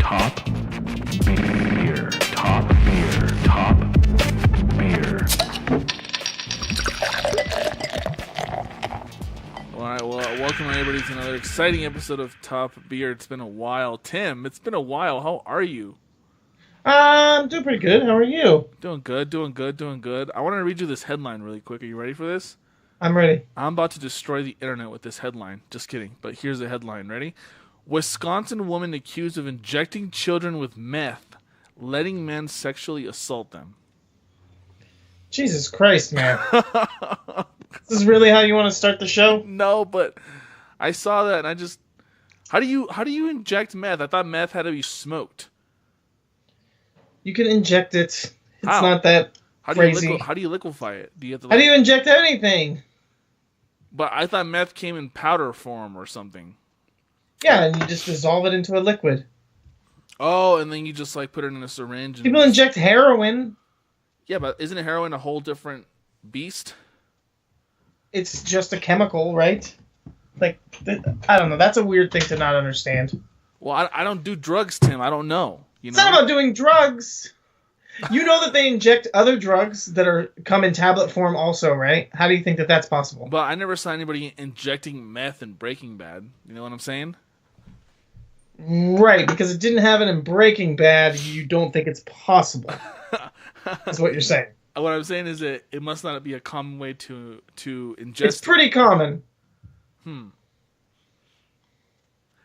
Top beer. Top beer. Top beer. All right, well, welcome everybody to another exciting episode of Top Beer. It's been a while. Tim, it's been a while. How are you? I'm doing pretty good. How are you? Doing good. I want to read you this headline really quick. Are you ready for this? I'm ready. I'm about to destroy the internet with this headline. Just kidding. But here's the headline. Ready? Wisconsin woman accused of injecting children with meth, letting men sexually assault them. Jesus Christ, man. This is really how you want to start the show? No, but I saw that and I just... How do you inject meth? I thought meth had to be smoked. You can inject it. It's How? not that crazy. How do you liquefy it? Do you have to How do you inject anything? But I thought meth came in powder form or something. Yeah, and you just dissolve it into a liquid. Oh, and then you just like put it in a syringe. And... People inject heroin. Yeah, but isn't heroin a whole different beast? It's just a chemical, right? Like, I don't know. That's a weird thing to not understand. Well, I don't do drugs, Tim. I don't know. You know? It's not about doing drugs. You know that they inject other drugs that come in tablet form also, right? How do you think that that's possible? But I never saw anybody injecting meth in Breaking Bad. You know what I'm saying? Right, because it didn't have it in Breaking Bad, you don't think it's possible. That's what you're saying. What I'm saying is that it must not be a common way to ingest. It's pretty common.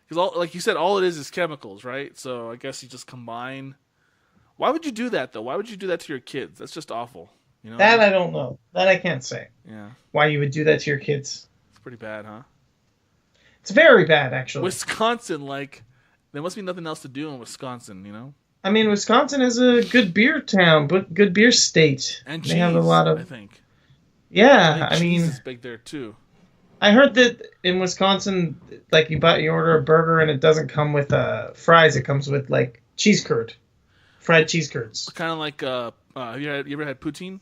Because, like you said, all it is chemicals, right? So I guess you just combine. Why would you do that, though? Why would you do that to your kids? That's just awful. You know? That I don't know. That I can't say. Yeah. Why you would do that to your kids. It's pretty bad, huh? It's very bad, actually. Wisconsin, like, there must be nothing else to do in Wisconsin, you know? I mean, Wisconsin is a good beer town, but good beer state. And they cheese, have a lot of... I think. Yeah, I mean... cheese is big there, too. I heard that in Wisconsin, like, you order a burger and it doesn't come with fries. It comes with, like, cheese curd. Fried cheese curds. Kind of like, you ever had poutine?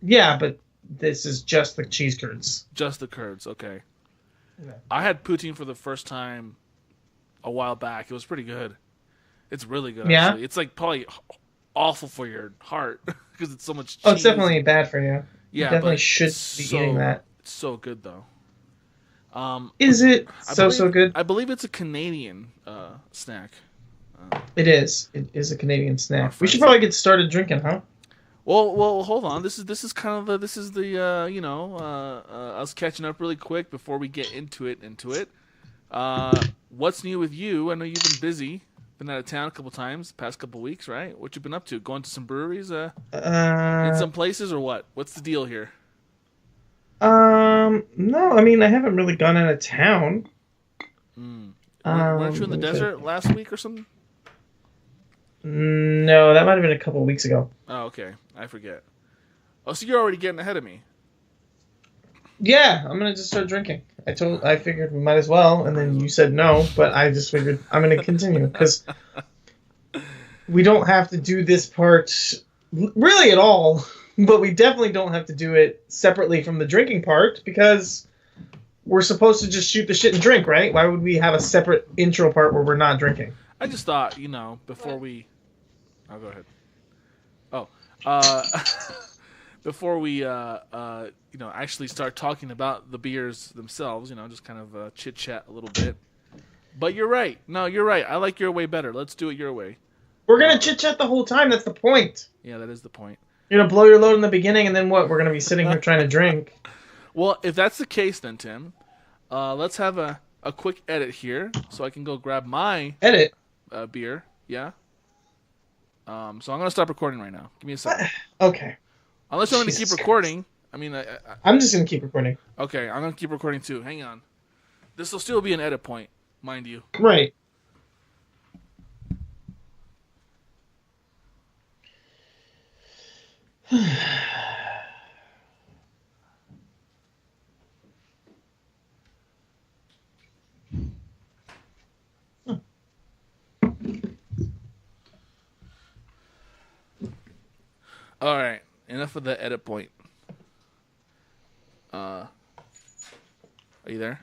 Yeah, but this is just the cheese curds. Just the curds, okay. Yeah. I had poutine for the first time a while back. It was pretty good. It's really good, yeah? actually. It's, like, probably awful for your heart because it's so much cheese. Oh, it's definitely bad for you. Yeah, you definitely but should be eating that. It's so good, though. Is it so good? I believe it's a Canadian snack. It is. It is a Canadian snack. We should probably get started drinking, huh? Well, hold on. This is kind of us catching up really quick before we get into it. What's new with you? I know you've been busy. Been out of town a couple times, past couple weeks, right? What you been up to? Going to some breweries, in some places, or what? What's the deal here? No. I mean, I haven't really gone out of town. Weren't you in the desert last week or something? No, that might have been a couple of weeks ago. Oh, okay. I forget. Oh, so you're already getting ahead of me. Yeah, I'm gonna just start drinking. I figured we might as well, and then you said no, but I just figured I'm gonna continue because we don't have to do this part really at all, but we definitely don't have to do it separately from the drinking part because we're supposed to just shoot the shit and drink, right? Why would we have a separate intro part where we're not drinking? I just thought, before we... I'll go ahead. Before we, actually start talking about the beers themselves, just kind of chit-chat a little bit. But you're right. No, you're right. I like your way better. Let's do it your way. We're going to chit-chat the whole time. That's the point. Yeah, that is the point. You're going to blow your load in the beginning, and then what? We're going to be sitting here trying to drink. Well, if that's the case then, Tim, let's have a quick edit here so I can go grab my... Edit? Beer, yeah. So I'm going to stop recording right now. Give me a second. Okay. Unless you want me to keep recording. I mean, I'm just going to keep recording. Okay, I'm going to keep recording too. Hang on. This will still be an edit point, mind you. Right. All right, enough of the edit point. Are you there?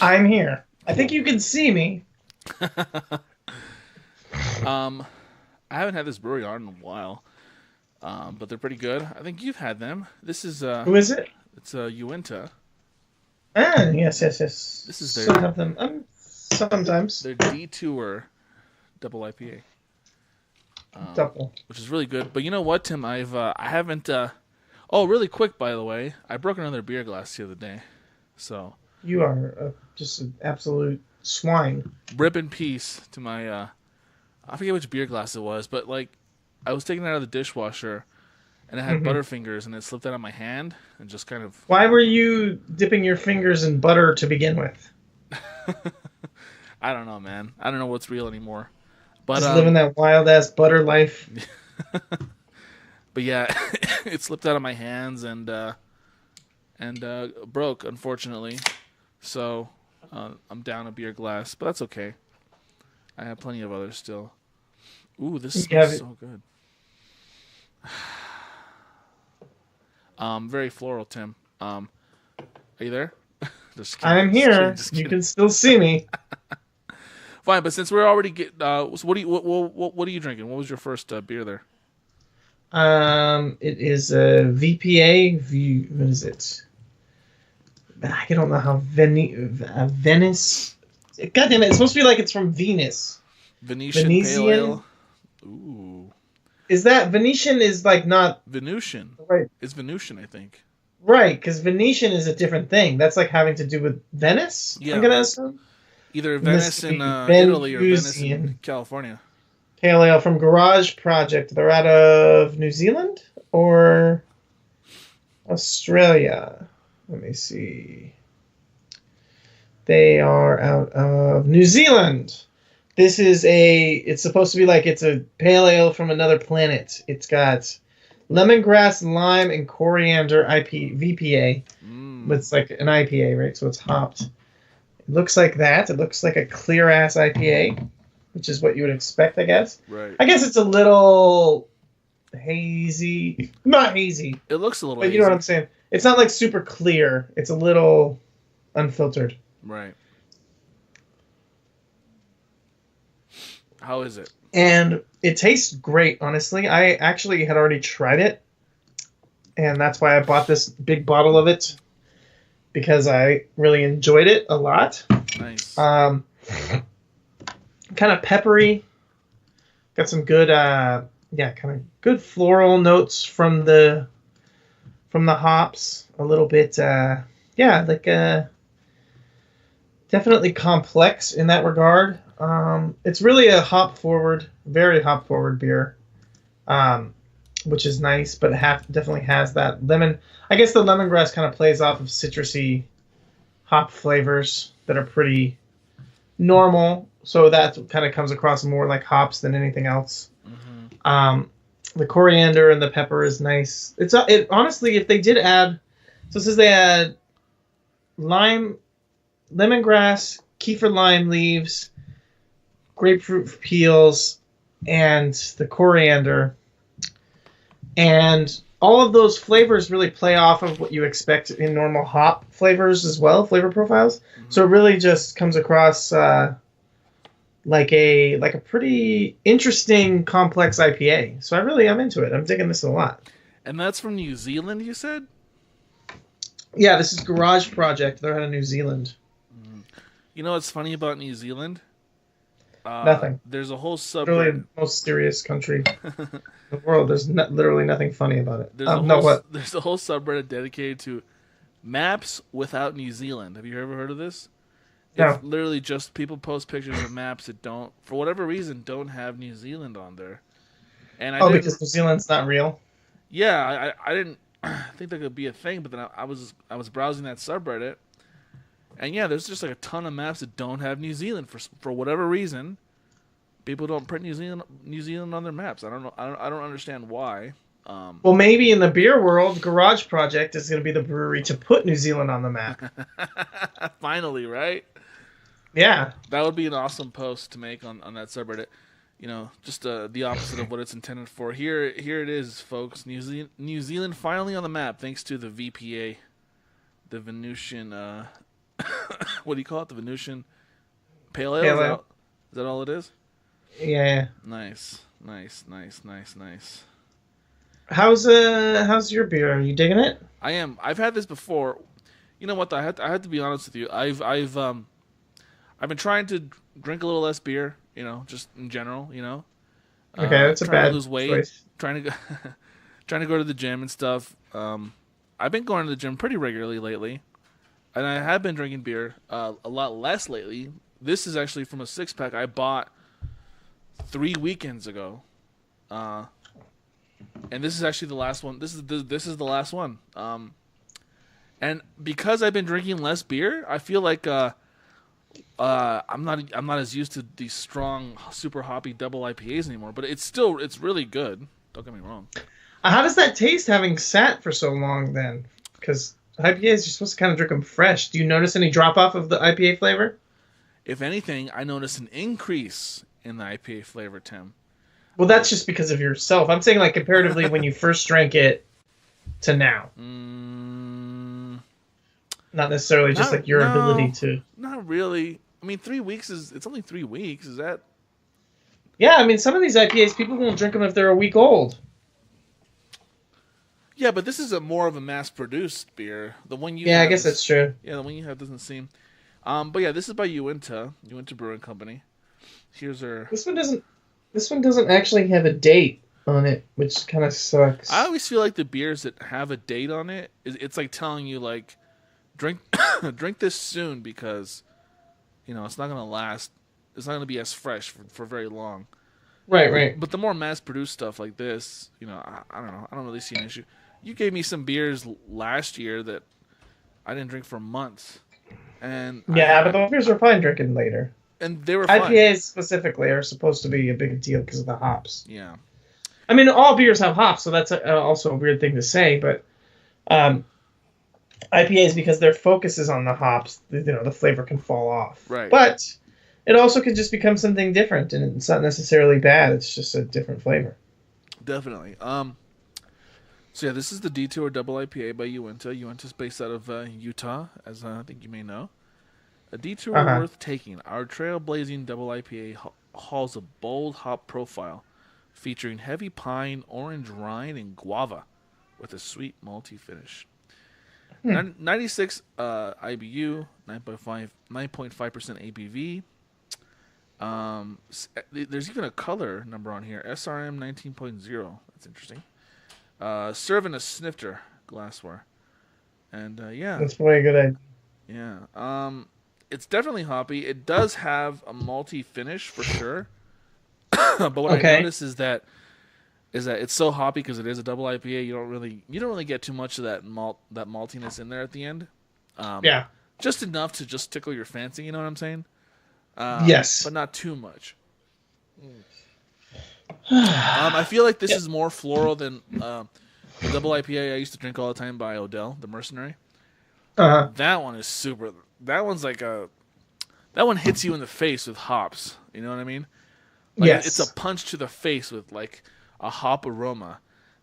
I'm here. I think you can see me. I haven't had this brewery on in a while, but they're pretty good. I think you've had them. This is Who is it? it's Uinta. Ah, yes, yes, yes. This is Still have them. Sometimes. their Detour double IPA, Double. which is really good. But you know what, Tim? I haven't. Oh, really quick, by the way, I broke another beer glass the other day, so You are just an absolute swine. rip in peace to my. I forget which beer glass it was, but like, I was taking it out of the dishwasher, and it had Butterfingers, and it slipped out of my hand, and just kind of. Why were you dipping your fingers in butter to begin with? I don't know, man. I don't know what's real anymore. But Just living that wild ass butter life. But yeah, it slipped out of my hands and broke, unfortunately. So I'm down a beer glass, but that's okay. I have plenty of others still. Ooh, this smells so good. Very floral, Tim. Are you there? Just kidding. I'm here. You can still see me. Fine, but since we're already so what are you drinking? What was your first beer there? It is a VPA. What is it? I don't know how Venice. God damn it! It's supposed to be like it's from Venus. Venetian Venetian? Pale Ale. Ooh, Is that Venetian? Is like not Venusian. right? It's Venusian, I think. Right, because Venetian is a different thing. That's like having to do with Venice. Yeah. I'm gonna assume. Either This Venice in would be Italy or Venice in Venusian. California. Pale Ale from Garage Project. They're out of New Zealand or Australia. Let me see. They are out of New Zealand. This is it's supposed to be like it's a pale ale from another planet. It's got lemongrass, lime, and coriander VPA. It's like an IPA, right? So it's hopped. It looks like that. It looks like a clear ass IPA, which is what you would expect, I guess. Right. I guess it's a little hazy. Not hazy, It looks a little. but you know what I'm saying. It's not like super clear. It's a little unfiltered. Right. How is it? And it tastes great, honestly. I actually had already tried it, and that's why I bought this big bottle of it, because I really enjoyed it a lot. Nice. Kind of peppery. Got some good, kind of good floral notes from the hops. A little bit, definitely complex in that regard. It's really a very hop forward beer, which is nice, but definitely has that lemon. I guess the lemongrass kind of plays off of citrusy hop flavors that are pretty normal, so that kind of comes across more like hops than anything else. Mm-hmm. The coriander and the pepper is nice. It honestly, if they did add, so it says they add lime, lemongrass, Kefir lime leaves, grapefruit peels, and the coriander. And all of those flavors really play off of what you expect in normal hop flavors as well, flavor profiles. Mm-hmm. So it really just comes across like a pretty interesting, complex IPA. So I'm into it. I'm digging this a lot. And that's from New Zealand, you said? Yeah, this is Garage Project. They're out of New Zealand. You know what's funny about New Zealand? Nothing. There's a whole subreddit. Literally the most serious country in the world. There's literally nothing funny about it. There's a whole subreddit dedicated to maps without New Zealand. Have you ever heard of this? No. It's literally just people post pictures of maps that don't, for whatever reason, don't have New Zealand on there. And because New Zealand's not real? Yeah, I didn't think that could be a thing, but then I was browsing that subreddit. And yeah, there's just like a ton of maps that don't have New Zealand for whatever reason. People don't print New Zealand on their maps. I don't know. I don't understand why. Well, maybe in the beer world, Garage Project is going to be the brewery to put New Zealand on the map. Finally, right? Yeah, that would be an awesome post to make on that subreddit. You know, just the opposite of what it's intended for. Here it is, folks. New Zealand finally on the map thanks to the VPA, the Venusian. What do you call it? The Venusian Pale Ale? Is that all it is? Yeah. Nice, nice, nice, nice, nice. How's your beer? Are you digging it? I am. I've had this before. You know what? Though? I had to be honest with you. I've been trying to drink a little less beer. You know, just in general. You know, Okay, that's a trying to bad lose weight, choice. trying to go, trying to go to the gym and stuff. I've been going to the gym pretty regularly lately, and I have been drinking beer a lot less lately. This is actually from a 6-pack I bought 3 weekends ago, and this is actually the last one. This is the last one. And because I've been drinking less beer, I feel like I'm not as used to these strong, super hoppy double IPAs anymore. But it's really good. Don't get me wrong. How does that taste having sat for so long then? Because IPAs, you're supposed to kind of drink them fresh. Do you notice any drop off of the IPA flavor? If anything, I notice an increase in the IPA flavor, Tim. Well, that's just because of yourself. I'm saying like comparatively when you first drank it to now. Not necessarily just like your ability to. Not really. I mean, 3 weeks it's only 3 weeks. Is that? Yeah, I mean, some of these IPAs, people won't drink them if they're a week old. Yeah, but this is more of a mass-produced beer. The one you I guess that's true. Yeah, the one you have doesn't seem. But yeah, this is by Uinta Brewing Company. Here's our. This one doesn't actually have a date on it, which kind of sucks. I always feel like the beers that have a date on it, it's like telling you like, drink drink this soon because, you know, it's not gonna last. It's not gonna be as fresh for very long. Right. But the more mass-produced stuff like this, you know, I don't know. I don't really see an issue. You gave me some beers last year that I didn't drink for months, and but those beers are fine drinking later. And they were fun. IPAs specifically are supposed to be a big deal because of the hops. Yeah. I mean, all beers have hops, so that's also a weird thing to say, but IPAs, because their focus is on the hops, the flavor can fall off. Right. But it also could just become something different, and it's not necessarily bad. It's just a different flavor. Definitely. So yeah, this is the Detour Double IPA by Uinta. Uinta's based out of Utah, as I think you may know. A detour worth taking. Our trailblazing double IPA hauls a bold hop profile, featuring heavy pine, orange rind, and guava, with a sweet malty finish. 96 IBU, 9.5% ABV. There's even a color number on here, SRM 19.0. That's interesting. Serve in a snifter glassware, and yeah, that's probably a good idea. Yeah. It's definitely hoppy. It does have a malty finish for sure. But what I notice is that it's so hoppy because it is a double IPA. You don't really get too much of that maltiness in there at the end. Just enough to just tickle your fancy. You know what I'm saying? Yes. But not too much. I feel like this is more floral than the double IPA I used to drink all the time by Odell, the Mercenary. That one is super. That one's like that one hits you in the face with hops. You know what I mean? Like, yes. It's a punch to the face with like a hop aroma.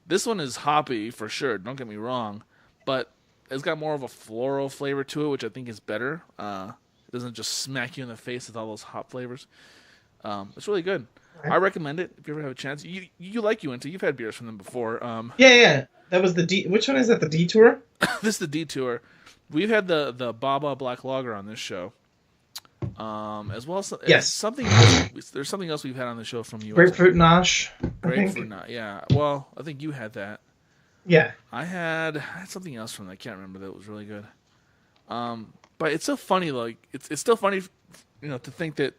This one is hoppy for sure. Don't get me wrong, but it's got more of a floral flavor to it, which I think is better. It doesn't just smack you in the face with all those hop flavors. It's really good. I recommend it if you ever have a chance. You like Uinta. You've had beers from them before. Yeah. That was which one is that? The Detour? This is the Detour. We've had the Baba Black Lager on this show, as well as something else. There's something else we've had on the show from you. Grapefruit Nosh. Grapefruit Nosh. Yeah. Well, I think you had that. Yeah. I had something else from that. I can't remember that was really good. But it's so funny. Like it's still funny, to think that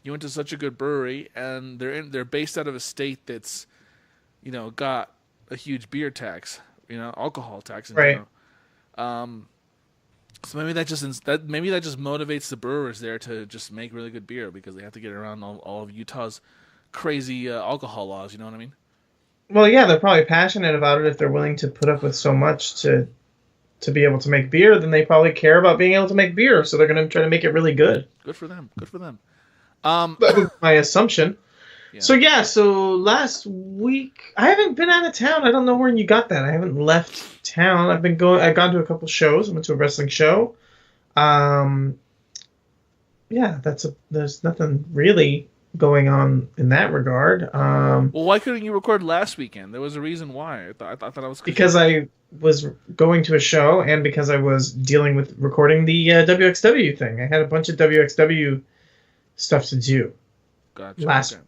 you went to such a good brewery and they're based out of a state that's, got a huge beer tax, alcohol tax in general. So maybe that just motivates the brewers there to just make really good beer because they have to get around all of Utah's crazy alcohol laws. You know what I mean? Well, yeah, they're probably passionate about it. If they're willing to put up with so much to be able to make beer, then they probably care about being able to make beer. So they're going to try to make it really good. Good for them. That was my assumption. Yeah. So last week, I haven't been out of town. I don't know where you got that. I haven't left town. I've gone to a couple shows. I went to a wrestling show. There's nothing really going on in that regard. Well, why couldn't you record last weekend? There was a reason why. I thought I was Because I was going to a show and because I was dealing with recording the WXW thing. I had a bunch of WXW stuff to do. Gotcha. Last Okay.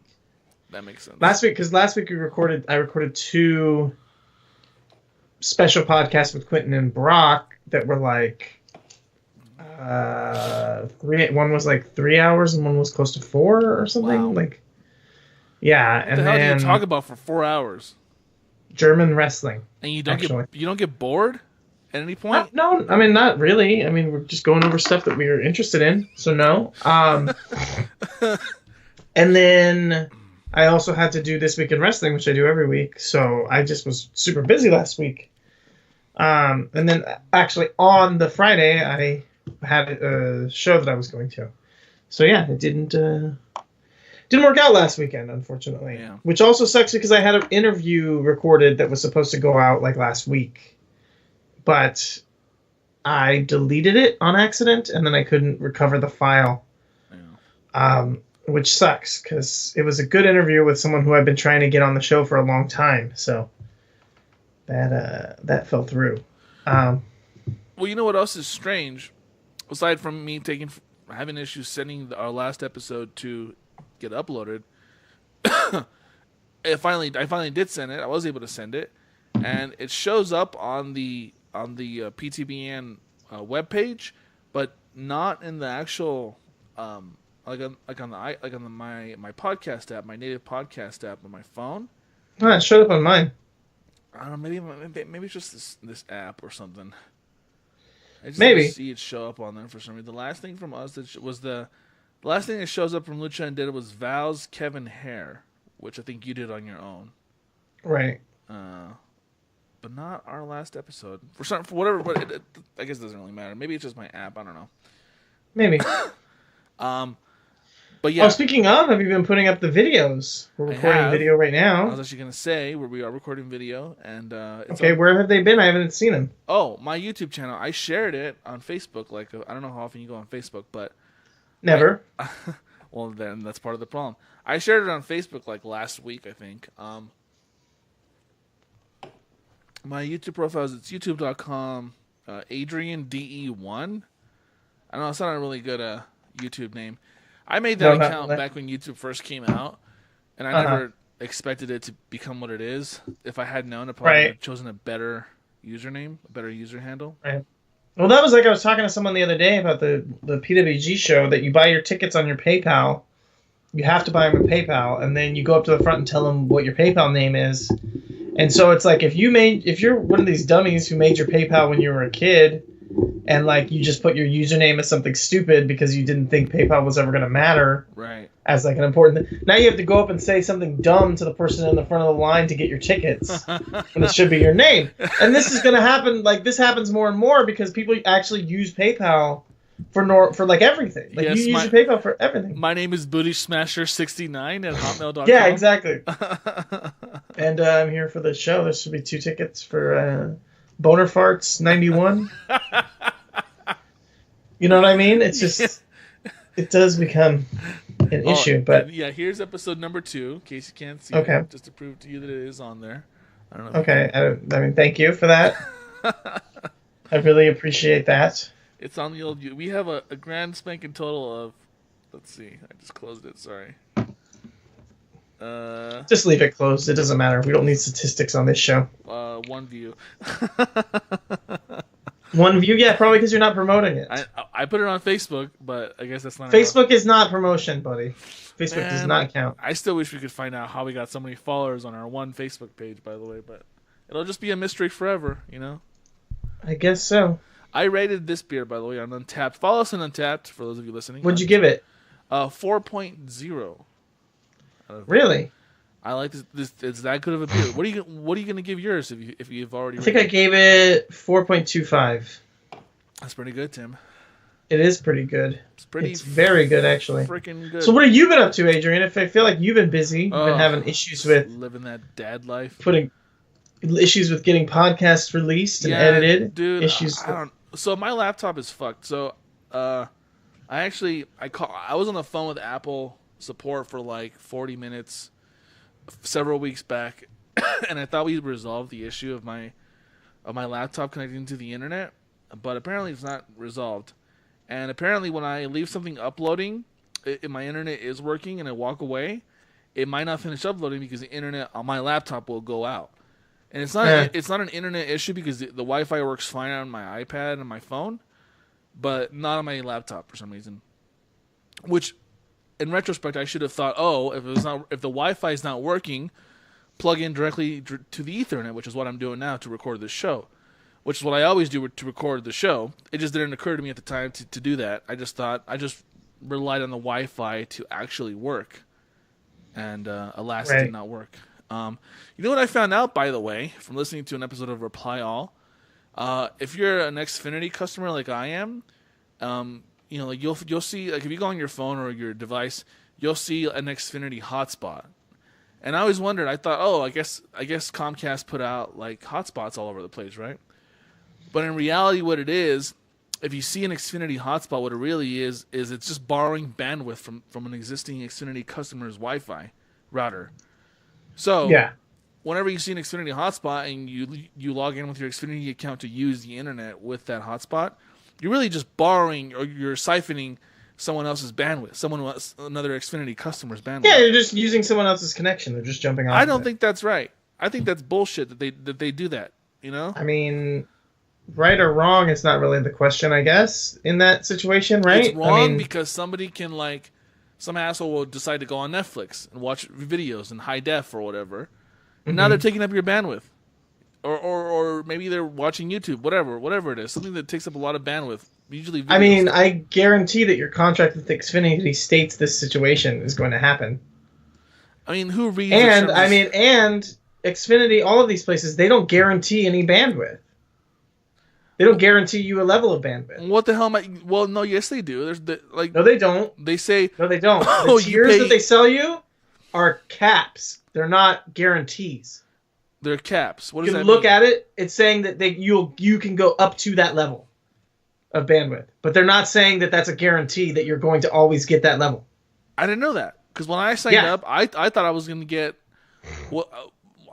That makes sense. last week, because last week I recorded 2 special podcasts with Quentin and Brock that were like 3. One was like 3 hours and one was close to 4 or something. Wow. Like, yeah, What and the hell then do you talk about for 4 hours? German wrestling. And you don't Actually. get bored at any point? No, I mean not really. I mean we're just going over stuff that we were interested in. So no. And then I also had to do This Week in Wrestling, which I do every week. So I just was super busy last week. And then actually on the Friday, I had a show that I was going to. So yeah, it didn't work out last weekend, unfortunately. Yeah. Which also sucks because I had an interview recorded that was supposed to go out like last week. But I deleted it on accident, and then I couldn't recover the file. Yeah. Which sucks because it was a good interview with someone who I've been trying to get on the show for a long time. So that fell through. Well, you know what else is strange? Aside from me having issues sending our last episode to get uploaded, I finally did send it. I was able to send it, and it shows up on the PTBN webpage, but not in the actual my podcast app, my native podcast app on my phone. Oh, it showed up on mine. I don't know. Maybe it's just this app or something. I just Maybe. didn't see it show up on there for some reason. The last thing from us was the last thing that shows up from Lucha and did it was Val's Kevin Hare, which I think you did on your own. Right. But not our last episode for whatever. But I guess it doesn't really matter. Maybe it's just my app. I don't know. Maybe. But yeah. Oh, speaking of, have you been putting up the videos? We're recording video right I now. was actually gonna say where we are recording video, and it's Okay, where have they been? I haven't seen them. Oh, my YouTube channel. I shared it on Facebook. Like I don't know how often you go on Facebook, but Never. well, then that's part of the problem. I shared it on Facebook like last week, I think. My YouTube profile is youtube.com AdrianDE1. I don't know, it's not a really good YouTube name. I made that account back when YouTube first came out, and I never expected it to become what it is. If I had known, I probably would have chosen a better username, a better user handle. Right. Well, that was like I was talking to someone the other day about the PWG show that you buy your tickets on your PayPal. You have to buy them with PayPal, and then you go up to the front and tell them what your PayPal name is. And so it's like if you're one of these dummies who made your PayPal when you were a kid, and like you just put your username as something stupid because you didn't think PayPal was ever going to matter, right? As like an important thing. Now you have to go up and say something dumb to the person in the front of the line to get your tickets, when it should be your name. And this is going to happen. Like this happens more and more because people actually use PayPal for like everything. Like yes, you use your PayPal for everything. My name is BootySmasher69 at hotmail.com. Yeah, exactly. And I'm here for the show. There should be 2 tickets for Boner Farts 91. You know what I mean? It's just it does become an issue. But yeah, here's episode number 2, in case you can't see okay. it, just to prove to you that it is on there. I don't know. Okay, I mean, thank you for that. I really appreciate that. It's on the old. We have a grand spanking total of. Let's see. I just closed it. Sorry. Just leave it closed. It doesn't matter. We don't need statistics on this show. 1 view. 1 view? Yeah, probably because you're not promoting it. I put it on Facebook, but I guess that's not Facebook enough. is not promotion, buddy. Facebook does not count. I still wish we could find out how we got so many followers on our one Facebook page, by the way, but it'll just be a mystery forever, you know? I guess so. I rated this beer, by the way, on Untapped. Follow us on Untapped, for those of you listening. What'd you give it? 4.0. Really? I like this. It's that good of a beer. What are you gonna give yours if you've already? I think I gave it 4.25. That's pretty good, Tim. It is pretty good. It's very good, actually. Freaking good. So what have you been up to, Adrian? If I feel like you've been busy, you've been having issues with living that dad life, issues with getting podcasts released and edited. Dude, issues. I don't. So my laptop is fucked. So, I was on the phone with Apple support for like 40 minutes several weeks back, and I thought we'd resolved the issue of my laptop connecting to the internet, but apparently it's not resolved. And apparently when I leave something uploading, if my internet is working and I walk away, it might not finish uploading because the internet on my laptop will go out. And it's not an internet issue because the Wi-Fi works fine on my iPad and my phone, but not on my laptop for some reason. Which, in retrospect, I should have thought, if the Wi-Fi is not working, plug in directly to the Ethernet, which is what I'm doing now to record this show. Which is what I always do to record the show. It just didn't occur to me at the time to do that. I just relied on the Wi-Fi to actually work. And alas, it did not work. You know what I found out, by the way, from listening to an episode of Reply All? If you're an Xfinity customer like I am, you'll see, like, if you go on your phone or your device, you'll see an Xfinity hotspot. And I always wondered, I thought, I guess Comcast put out like hotspots all over the place, right? But in reality, what it is, if you see an Xfinity hotspot, what it really is it's just borrowing bandwidth from an existing Xfinity customer's Wi-Fi router. So whenever you see an Xfinity hotspot and you log in with your Xfinity account to use the internet with that hotspot, you're really just borrowing or you're siphoning someone else's bandwidth, another Xfinity customer's bandwidth. Yeah, you're just using someone else's connection. They're just jumping on. I don't think that's right. I think that's bullshit that they do that. You know? I mean, right or wrong, it's not really the question, I guess, in that situation, right? It's wrong because somebody can, like, some asshole will decide to go on Netflix and watch videos in high def or whatever, and now they're taking up your bandwidth. Or maybe they're watching YouTube, whatever it is, something that takes up a lot of bandwidth. Usually, videos. I mean, I guarantee that your contract with Xfinity states this situation is going to happen. I mean, who reads? And Xfinity, all of these places, they don't guarantee any bandwidth. They don't guarantee you a level of bandwidth. What the hell am I? Well, no, yes they do. No, they don't. They say no, they don't. The tiers that they sell you are caps. They're not guarantees. They're caps. What does that mean? You look at it. It's saying that you can go up to that level of bandwidth, but they're not saying that that's a guarantee that you're going to always get that level. I didn't know that because when I signed up, I thought I was going to get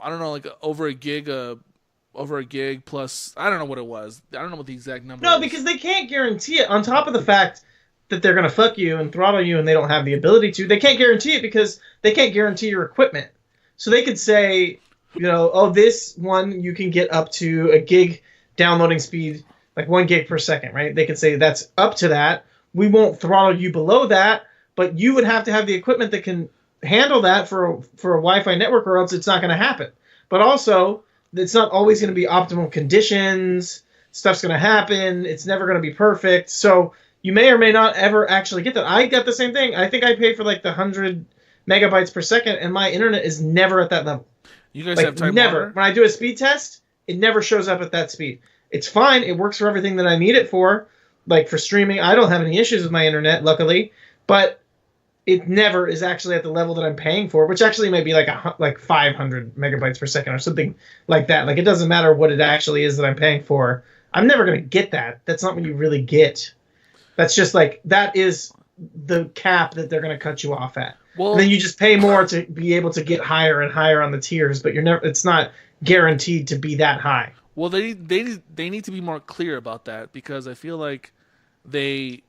I don't know, like over a gig plus, I don't know what it was. I don't know what the exact number is. No, because they can't guarantee it. On top of the fact that they're going to fuck you and throttle you and they don't have the ability to, they can't guarantee it because they can't guarantee your equipment. So they could say, this one you can get up to a gig downloading speed, like 1 gig per second, right? They could say that's up to that. We won't throttle you below that, but you would have to have the equipment that can handle that for a Wi-Fi network, or else it's not going to happen. But also, it's not always going to be optimal conditions. Stuff's going to happen. It's never going to be perfect. So you may or may not ever actually get that. I got the same thing. I think I paid for like the 100 megabytes per second, and my internet is never at that level. You guys have time never. warner? When I do a speed test, it never shows up at that speed. It's fine. It works for everything that I need it for. Like for streaming, I don't have any issues with my internet, luckily. But it never is actually at the level that I'm paying for, which actually may be like 500 megabytes per second or something like that. Like, it doesn't matter what it actually is that I'm paying for. I'm never going to get that. That's not what you really get. That's just like, that is the cap that they're going to cut you off at. Well, and then you just pay more to be able to get higher and higher on the tiers, but it's not guaranteed to be that high. Well, they need to be more clear about that, because I feel like they're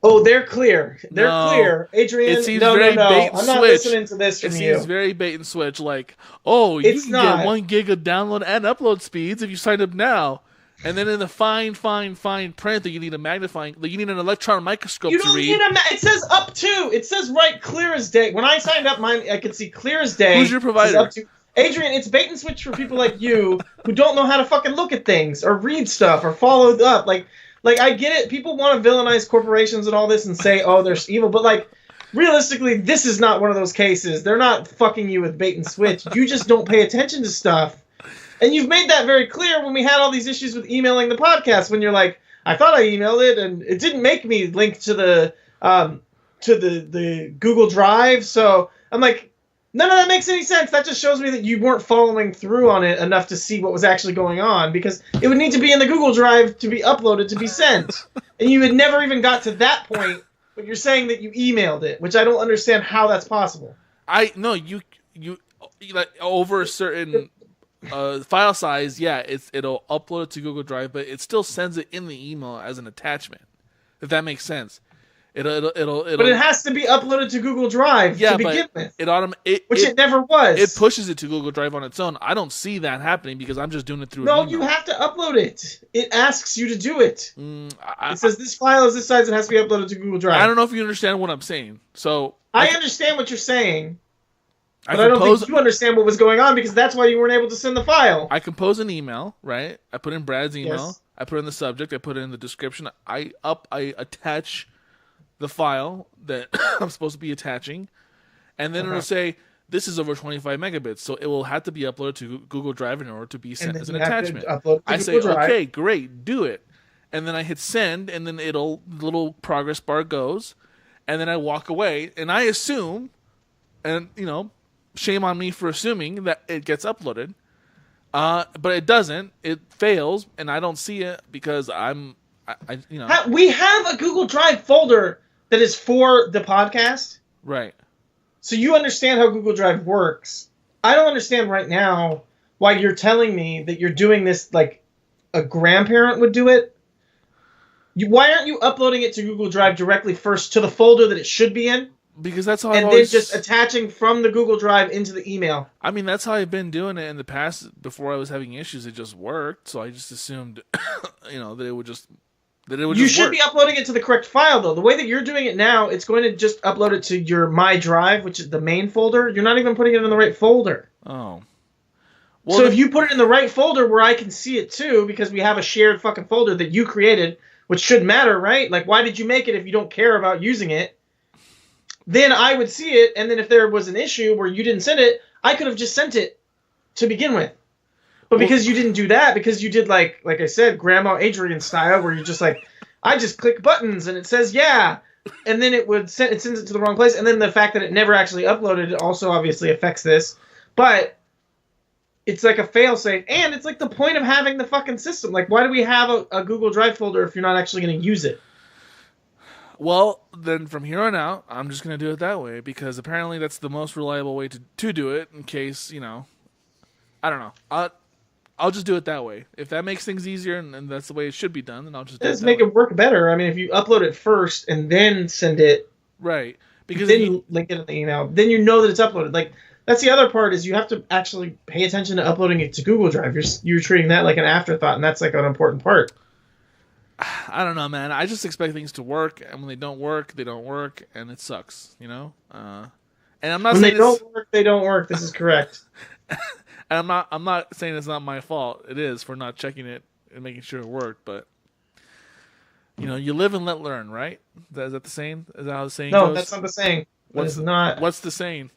clear. They're clear. Adrian, it seems very bait and I'm not listening to this from you. It seems very bait and switch. Like, you can get 1 gig of download and upload speeds if you sign up now. And then in the fine print that you need a magnifying, like you need an electron microscope to read. You don't need it says up to. It says right clear as day. When I signed up, mine I could see clear as day. Who's your provider? Up to. Adrian, it's bait and switch for people like you who don't know how to fucking look at things or read stuff or follow up. Like I get it. People want to villainize corporations and all this and say, they're evil. But like, realistically, this is not one of those cases. They're not fucking you with bait and switch. You just don't pay attention to stuff. And you've made that very clear when we had all these issues with emailing the podcast, when you're like, I thought I emailed it and it didn't make me link to the Google Drive. So I'm like, none of that makes any sense. That just shows me that you weren't following through on it enough to see what was actually going on, because it would need to be in the Google Drive to be uploaded to be sent. And you had never even got to that point but you're saying that you emailed it, which I don't understand how that's possible. You like over a certain file size, yeah, it'll upload it to Google Drive, but it still sends it in the email as an attachment. If that makes sense. But it has to be uploaded to Google Drive to begin with. It never was. It pushes it to Google Drive on its own. I don't see that happening because I'm just doing it through. No, you have to upload it. It asks you to do it. It says this file is this size. It has to be uploaded to Google Drive. I don't know if you understand what I'm saying. So I understand what you're saying, but I don't think you understand what was going on because that's why you weren't able to send the file. I compose an email, right? I put in Brad's email. Yes. I put in the subject. I put it in the description. I attach the file that I'm supposed to be attaching, and then it'll say this is over 25 megabits, so it will have to be uploaded to Google Drive in order to be sent as an attachment. I say, okay, great, do it, and then I hit send, and then the little progress bar goes, and then I walk away, and I assume, and shame on me for assuming that it gets uploaded, but it doesn't. It fails, and I don't see it because we have a Google Drive folder that is for the podcast. Right. So you understand how Google Drive works. I don't understand right now why you're telling me that you're doing this like a grandparent would do it. Why aren't you uploading it to Google Drive directly first to the folder that it should be in? Because that's how then just attaching from the Google Drive into the email. I mean, that's how I've been doing it in the past. Before I was having issues, it just worked. So I just assumed, that it would just... You should be uploading it to the correct file, though. The way that you're doing it now, it's going to just upload it to your My Drive, which is the main folder. You're not even putting it in the right folder. Oh. Well, so if you put it in the right folder where I can see it, too, because we have a shared fucking folder that you created, which should matter, right? Like, why did you make it if you don't care about using it? Then I would see it, and then if there was an issue where you didn't send it, I could have just sent it to begin with. But because you didn't do that, because you did like I said, Grandma Adrian style, where you're just like, I just click buttons and it says yeah, and then it sends it to the wrong place, and then the fact that it never actually uploaded it also obviously affects this. But it's like a fail-safe, and it's like the point of having the fucking system. Like, why do we have a Google Drive folder if you're not actually going to use it? Well, then from here on out, I'm just going to do it that way because apparently that's the most reliable way to do it. In case I don't know. I'll just do it that way. If that makes things easier and that's the way it should be done, then I'll just do it that way. It work better. I mean, if you upload it first and then send it, right? Because then you link it in the email, then you know that it's uploaded. Like that's the other part is you have to actually pay attention to uploading it to Google Drive. You're treating that like an afterthought, and that's like an important part. I don't know, man. I just expect things to work, and when they don't work, and it sucks, And I'm not saying when they don't work, they don't work. This is correct. And I'm not saying it's not my fault. It is for not checking it and making sure it worked. But you live and let learn, right? Is that the saying? Is that how the saying goes? No, that's not the saying. What's the saying?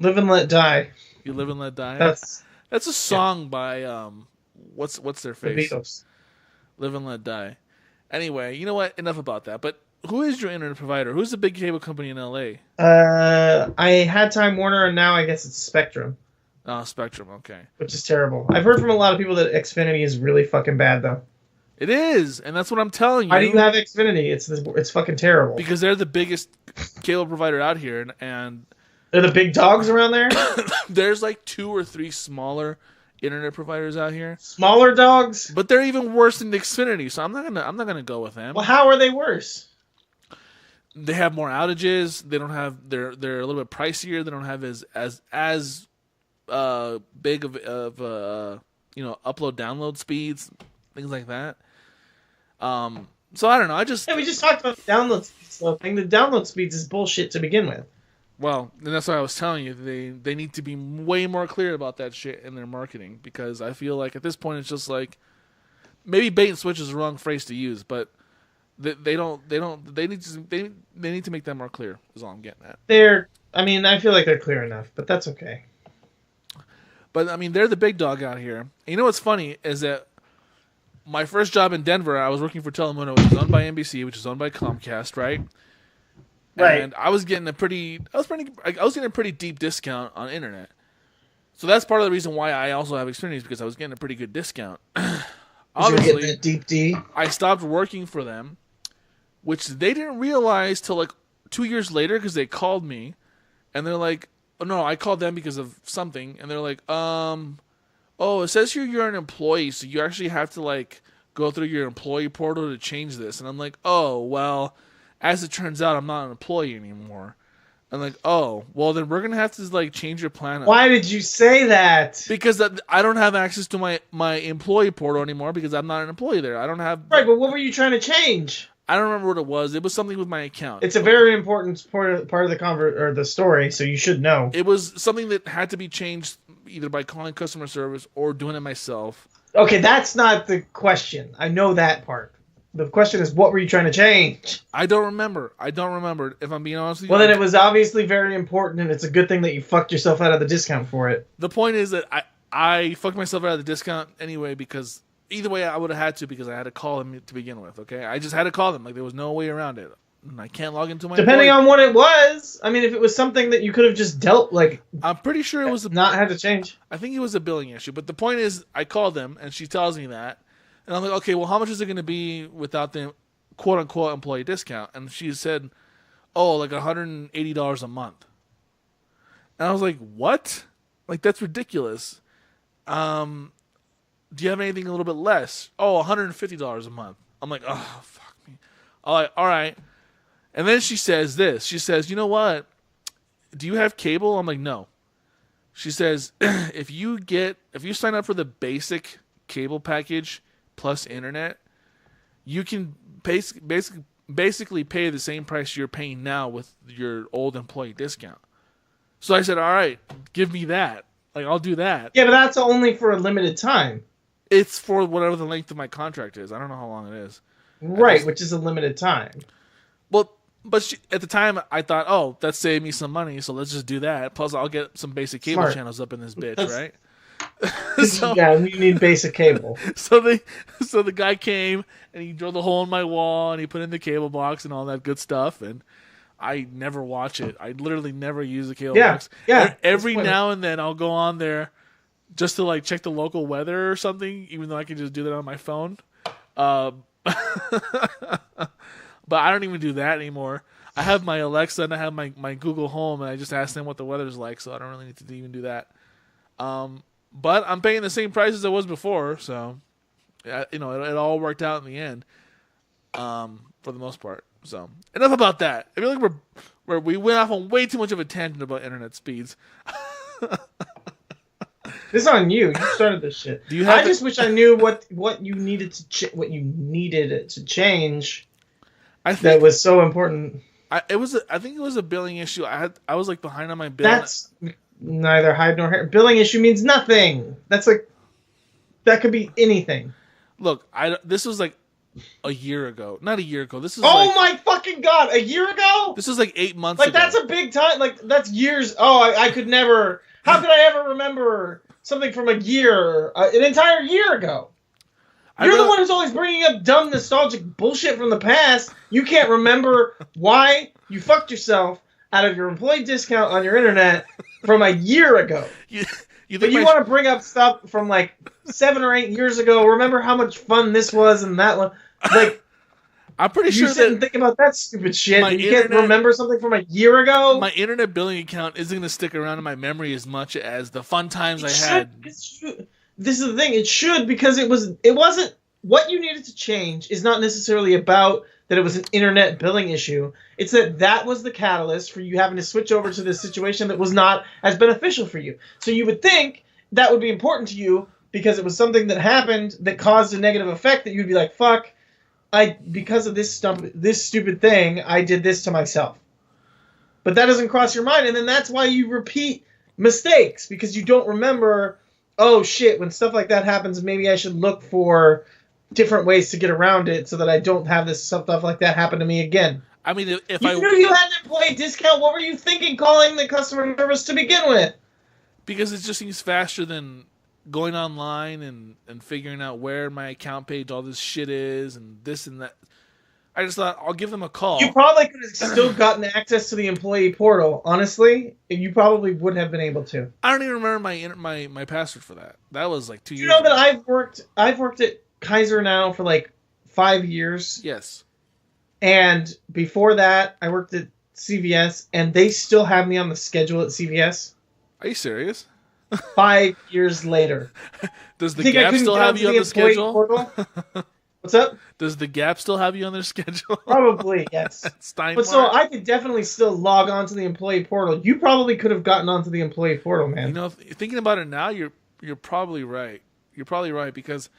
Live and let die. You live and let die. That's a song by what's their face? The Beatles. Live and let die. Anyway, you know what? Enough about that. But who is your internet provider? Who's the big cable company in LA? I had Time Warner, and now I guess it's Spectrum. Oh, Spectrum, okay. Which is terrible. I've heard from a lot of people that Xfinity is really fucking bad, though. It is, and that's what I'm telling you. Why do you have Xfinity? It's fucking terrible. Because they're the biggest cable provider out here, and they're the big dogs around there? There's like 2 or 3 smaller internet providers out here. Smaller dogs? But they're even worse than Xfinity, so I'm not gonna go with them. Well, how are they worse? They have more outages. They don't have. They're a little bit pricier. They don't have as big of upload download speeds, things like that. So I don't know. We just talked about the download speeds. So the download speeds is bullshit to begin with. Well, and that's why I was telling you they need to be way more clear about that shit in their marketing, because I feel like at this point it's just like maybe bait and switch is the wrong phrase to use, but they need to make that more clear. Is all I'm getting at. I feel like they're clear enough, but that's okay. But I mean, they're the big dog out here. And you know what's funny is that my first job in Denver, I was working for Telemundo, which is owned by NBC, which is owned by Comcast, right? Right. And I was getting a pretty deep discount on internet. So that's part of the reason why I also have Xfinity, because I was getting a pretty good discount. Obviously, that deep D. I stopped working for them which they didn't realize till like 2 years later because they called me, and they're like, oh, no, I called them because of something, and they're like, oh, it says here you're an employee, so you actually have to like go through your employee portal to change this. And I'm like, oh, well, as it turns out, I'm not an employee anymore. I'm like, oh, well, then we're gonna have to like change your plan up. Why did you say that? Because I don't have access to my employee portal anymore because I'm not an employee there. I don't have. Right, but what were you trying to change? I don't remember what it was. It was something with my account. It's a very important part of the story, so you should know. It was something that had to be changed either by calling customer service or doing it myself. Okay, that's not the question. I know that part. The question is, what were you trying to change? I don't remember. If I'm being honest with you. Well, then it was obviously very important, and it's a good thing that you fucked yourself out of the discount for it. The point is that I fucked myself out of the discount anyway because either way I would have had to because I had to call them to begin with, okay? I just had to call them. Like, there was no way around it. And I can't log into my Depending on what it was. I mean, if it was something that you could have just dealt, like... I'm pretty sure it was... not had to change. I think it was a billing issue. But the point is, I called them, and she tells me that. And I'm like, okay, well, how much is it going to be without the quote-unquote employee discount? And she said, oh, like $180 a month. And I was like, what? Like, that's ridiculous. Do you have anything a little bit less? Oh, $150 a month. I'm like, oh, fuck me. All right. And then she says this. She says, you know what? Do you have cable? I'm like, no. She says, if you sign up for the basic cable package plus internet, you can basically pay the same price you're paying now with your old employee discount. So I said, all right, give me that. Like, I'll do that. Yeah, but that's only for a limited time. It's for whatever the length of my contract is. I don't know how long it is. Right, which is a limited time. Well, but at the time, I thought, oh, that saved me some money, so let's just do that. Plus, I'll get some basic cable channels up in this bitch, right? So, yeah, you need basic cable. So the guy came, and he drilled a hole in my wall, and he put in the cable box and all that good stuff, and I never watch it. I literally never use the cable box. Yeah. Every now and then, I'll go on there just to like check the local weather or something, even though I can just do that on my phone. But I don't even do that anymore. I have my Alexa and I have my Google Home, and I just ask them what the weather's like, so I don't really need to even do that. But I'm paying the same price as I was before, so it all worked out in the end, for the most part. So enough about that. I feel like we went off on way too much of a tangent about internet speeds. This is on you. You started this shit. I just wish I knew what you needed to change. That was so important. I think it was a billing issue. I was like behind on my bill. That's neither hide nor hair. Billing issue means nothing. That's like that could be anything. Look, this was like a year ago. Not a year ago. This is my fucking god! A year ago? This was like 8 months ago. ago. That's a big time. Like that's years. Oh, I could never. How could I ever remember something from a year, an entire year ago? You're the one who's always bringing up dumb, nostalgic bullshit from the past. You can't remember why you fucked yourself out of your employee discount on your internet from a year ago. You want to bring up stuff from like 7 or 8 years ago. Remember how much fun this was and that one? Like, I'm pretty sure you sit and think about that stupid shit. And you can't remember something from a year ago. My internet billing account isn't going to stick around in my memory as much as the fun times I had. This is the thing. It should, because it wasn't what you needed to change is not necessarily about that it was an internet billing issue. It's that was the catalyst for you having to switch over to this situation that was not as beneficial for you. So you would think that would be important to you because it was something that happened that caused a negative effect that you'd be like, fuck, because of this stupid thing, I did this to myself. But that doesn't cross your mind, and then that's why you repeat mistakes, because you don't remember, oh shit, when stuff like that happens, maybe I should look for different ways to get around it so that I don't have this stuff like that happen to me again. I mean, if you knew you had an employee discount, what were you thinking calling the customer service to begin with? Because it just seems faster than going online and figuring out where my account page all this shit is and this and that. I just thought, I'll give them a call. You probably could have still gotten access to the employee portal. Honestly, you probably would have been able to. I don't even remember my password for that. That was like 2 years ago. You know ago. that I've worked at Kaiser now for like 5 years. Yes. And before that, I worked at CVS, and they still have me on the schedule at CVS Are you serious? 5 years later. Does the Think I Gap couldn't still get have onto you on the employee schedule? portal? What's up? Does the Gap still have you on their schedule? Probably, yes. Steinmart? But so I could definitely still log on to the employee portal. You probably could have gotten onto the employee portal, man. You know, thinking about it now, you're probably right. You're probably right because,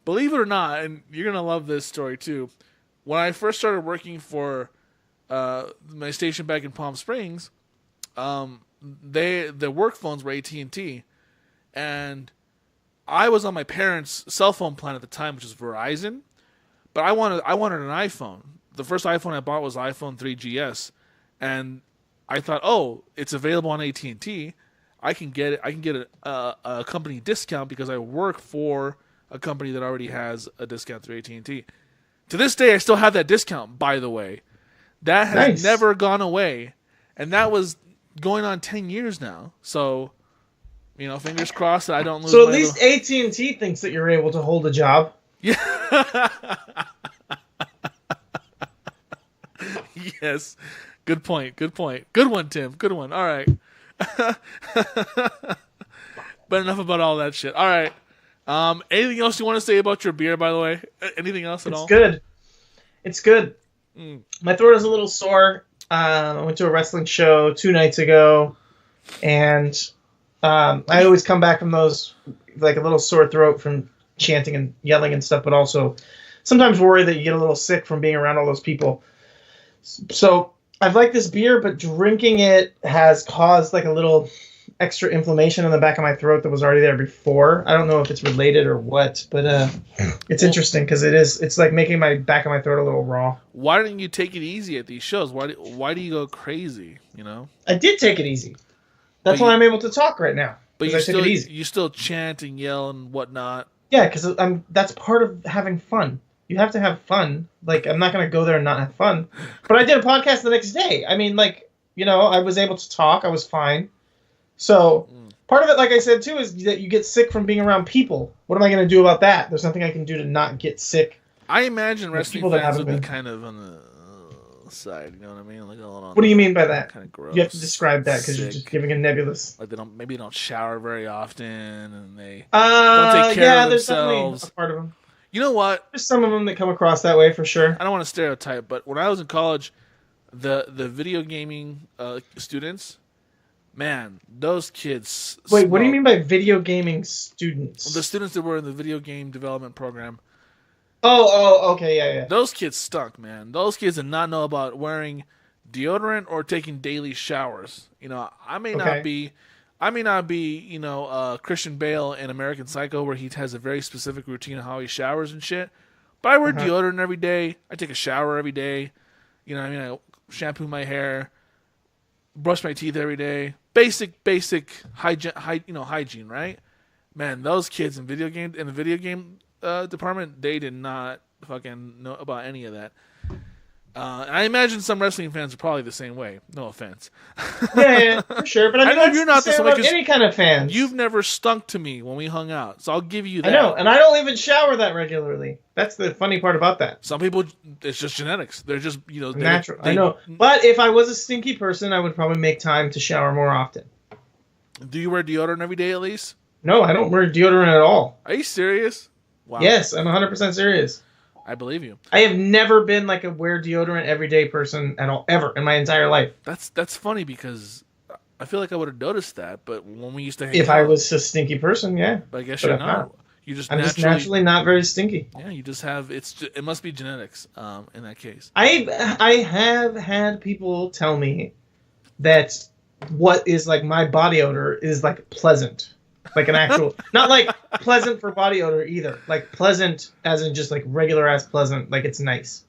believe it or not, and you're gonna love this story too. When I first started working for my station back in Palm Springs, the work phones were AT&T, and I was on my parents' cell phone plan at the time, which was Verizon. But I wanted an iPhone. The first iPhone I bought was iPhone 3GS, and I thought, oh, it's available on AT&T. I can get it. I can get a company discount because I work for a company that already has a discount through AT&T. To this day, I still have that discount. By the way, that has never gone away, and that was going on 10 years now. So, you know, fingers crossed that I don't lose. So at least AT&T thinks that you're able to hold a job. Yeah. Yes. Good point. Good point. Good one, Tim. Good one. All right. But enough about all that shit. All right. Anything else you want to say about your beer, by the way? Anything else at all? It's good. It's good. My throat is a little sore. I went to a wrestling show 2 nights ago, and I always come back from those like a little sore throat from chanting and yelling and stuff, but also sometimes worry that you get a little sick from being around all those people. So I've liked this beer, but drinking it has caused like a little extra inflammation in the back of my throat that was already there before. I don't know if it's related or what, but it's interesting because it's like making my back of my throat a little raw. Why don't you take it easy at these shows? Why do you go crazy? You know, I did take it easy. That's why I'm able to talk right now. But I took it easy. You still chant and yell and whatnot. Yeah, because that's part of having fun. You have to have fun. Like, I'm not going to go there and not have fun. But I did a podcast the next day. I mean, like, you know, I was able to talk. I was fine. So part of it, like I said, too, is that you get sick from being around people. What am I going to do about that? There's nothing I can do to not get sick. I imagine wrestling fans would be kind of on the side. You know what I mean? Like, what do you mean by that? Kind of gross. You have to describe that because you're just giving a nebulous. Like they don't shower very often, and they don't take care of themselves. There's definitely a part of them. You know what? There's some of them that come across that way for sure. I don't want to stereotype, but when I was in college, the video gaming students, man, those kids. Wait, what do you mean by video gaming students? The students that were in the video game development program. Oh, okay, yeah. Those kids stunk, man. Those kids did not know about wearing deodorant or taking daily showers. You know, I may not be, you know, Christian Bale in American Psycho, where he has a very specific routine of how he showers and shit. But I wear deodorant every day. I take a shower every day. You know what I mean? I shampoo my hair, brush my teeth every day. Basic hygiene, right? Man, those kids in the video game department, they did not fucking know about any of that. I imagine some wrestling fans are probably the same way. No offense. Yeah, for sure. But I mean, know you're not the same way, any kind of fans. You've never stunk to me when we hung out, so I'll give you that. I know, and I don't even shower that regularly. That's the funny part about that. Some people, it's just genetics. They're just, you know, natural. I know, but if I was a stinky person, I would probably make time to shower more often. Do you wear deodorant every day at least? No, I don't wear deodorant at all. Are you serious? Wow. Yes, I'm 100% serious. I believe you. I have never been like a wear deodorant everyday person at all, ever in my entire life. That's funny because I feel like I would have noticed that, but when we used to hang out, I was a stinky person, yeah. But I guess you're not. I'm just naturally not very stinky. Yeah, you just have it must be genetics. In that case, I have had people tell me that what is like my body odor is like pleasant. Like an actual, not like pleasant for body odor either. Like pleasant as in just like regular ass pleasant. Like it's nice.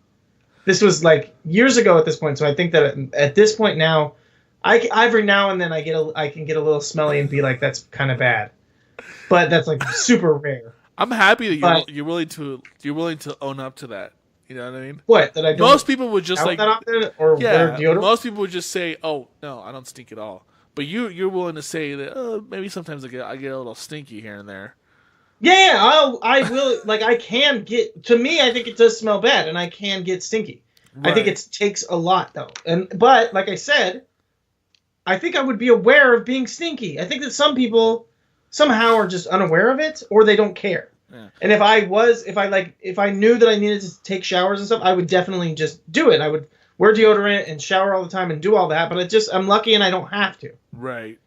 This was like years ago at this point. So I think that at this point now, every now and then I can get a little smelly and be like, that's kind of bad. But that's like super rare. I'm happy that you're willing to own up to that. You know what I mean? What? That I don't. Most people would just like that often or wear deodorant? Most people would just say, "Oh no, I don't stink at all." But you're willing to say that maybe sometimes I get a little stinky here and there. Yeah, I will. Like I can get. To me, I think it does smell bad, and I can get stinky. I think Right. it takes a lot though. But like I said, I think I would be aware of being stinky. I think that some people somehow are just unaware of it or they don't care. Yeah. And if I knew that I needed to take showers and stuff, I would definitely just do it. I would wear deodorant and shower all the time and do all that, but I'm lucky and I don't have to. Right.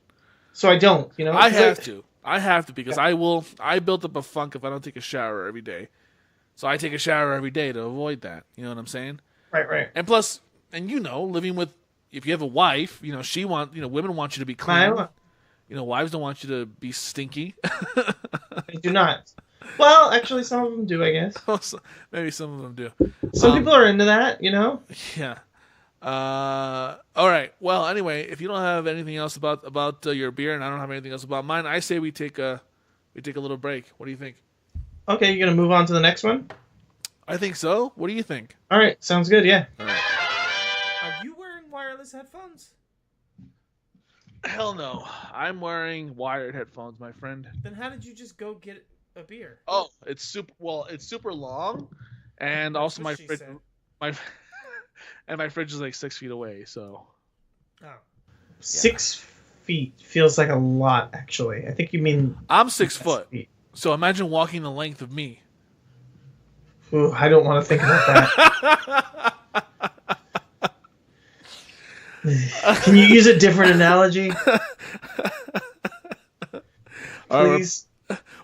So I don't, you know. I have to. I have to because I built up a funk if I don't take a shower every day. So I take a shower every day to avoid that. You know what I'm saying? Right. And plus, living with, if you have a wife, women want you to be clean. Wives don't want you to be stinky. They do not. Well, actually, some of them do, I guess. Maybe some of them do. Some people are into that, you know? Yeah. All right. Well, anyway, if you don't have anything else about your beer, and I don't have anything else about mine, I say we take a little break. What do you think? Okay, you're going to move on to the next one? I think so. What do you think? All right, sounds good, yeah. All right. Are you wearing wireless headphones? Hell no. I'm wearing wired headphones, my friend. Then how did you just go get a beer? Oh, it's super long, and also my what she fridge, said. my fridge is like 6 feet away. So Oh. 6 feet feels like a lot, actually. I think you mean... I'm 6 foot. feet. So imagine walking the length of me. Ooh, I don't want to think about that. Can you use a different analogy? Please.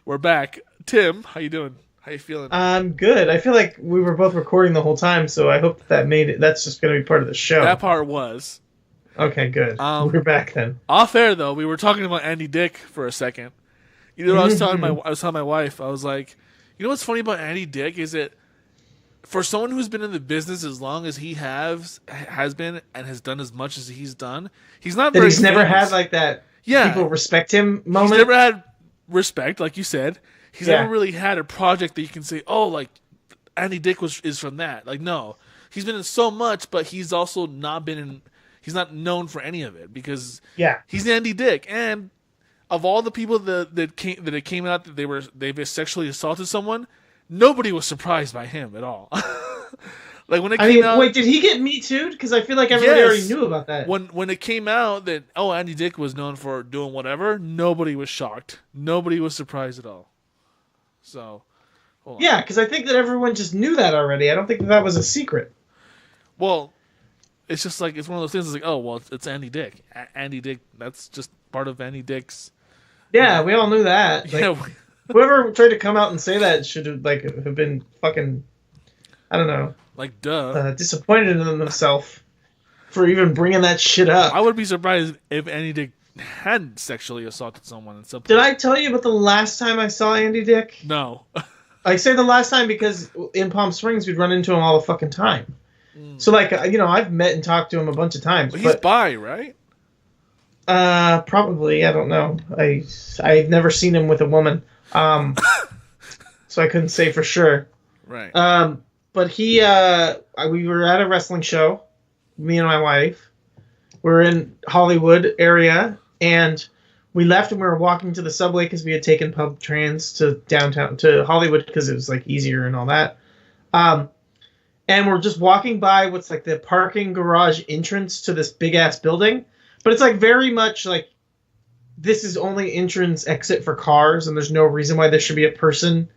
We're back. Tim, how you doing? How you feeling? I'm good. I feel like we were both recording the whole time, so I hope that made it. That's just going to be part of the show. That part was. Okay, good. We're back then. Off air though, we were talking about Andy Dick for a second. You know what I was telling my wife? I was like, you know what's funny about Andy Dick is that for someone who's been in the business as long as he has been and has done as much as he's done, he's not. That very he's never famous. had like that. Yeah. People respect him moment. He's never had respect, like you said. He's Yeah. never really had a project that you can say, oh, like Andy Dick is from that. Like, no, he's been in so much, but he's also not been in. He's not known for any of it because he's Andy Dick. And of all the people that it came out that they've sexually assaulted someone, nobody was surprised by him at all. Like when it came out, wait, did he get Me Too'd? Because I feel like everybody already knew about that. When it came out that Andy Dick was known for doing whatever, nobody was shocked. Nobody was surprised at all. So, hold on. Yeah, because I think that everyone just knew that already. I don't think that was a secret. Well, it's just like it's one of those things. It's like, oh well, it's Andy Dick. Andy Dick. That's just part of Andy Dick's. Yeah, we all knew that. Like, Yeah. whoever tried to come out and say that should have have been fucking, I don't know, Like duh. Disappointed in themselves for even bringing that shit up. I would be surprised if Andy Dick hadn't sexually assaulted someone at some point. Did I tell you about the last time I saw Andy Dick? No. I say the last time because in Palm Springs we'd run into him all the fucking time. So like I've met and talked to him a bunch of times. But he's bi, right? Probably. I don't know. I've never seen him with a woman. So I couldn't say for sure. Right. But we were at a wrestling show, me and my wife. We're in Hollywood area, and we left and we were walking to the subway because we had taken public trans to downtown to Hollywood because it was like easier and all that. And we're just walking by what's like the parking garage entrance to this big ass building, but it's like very much like this is only entrance exit for cars, and there's no reason why there should be a person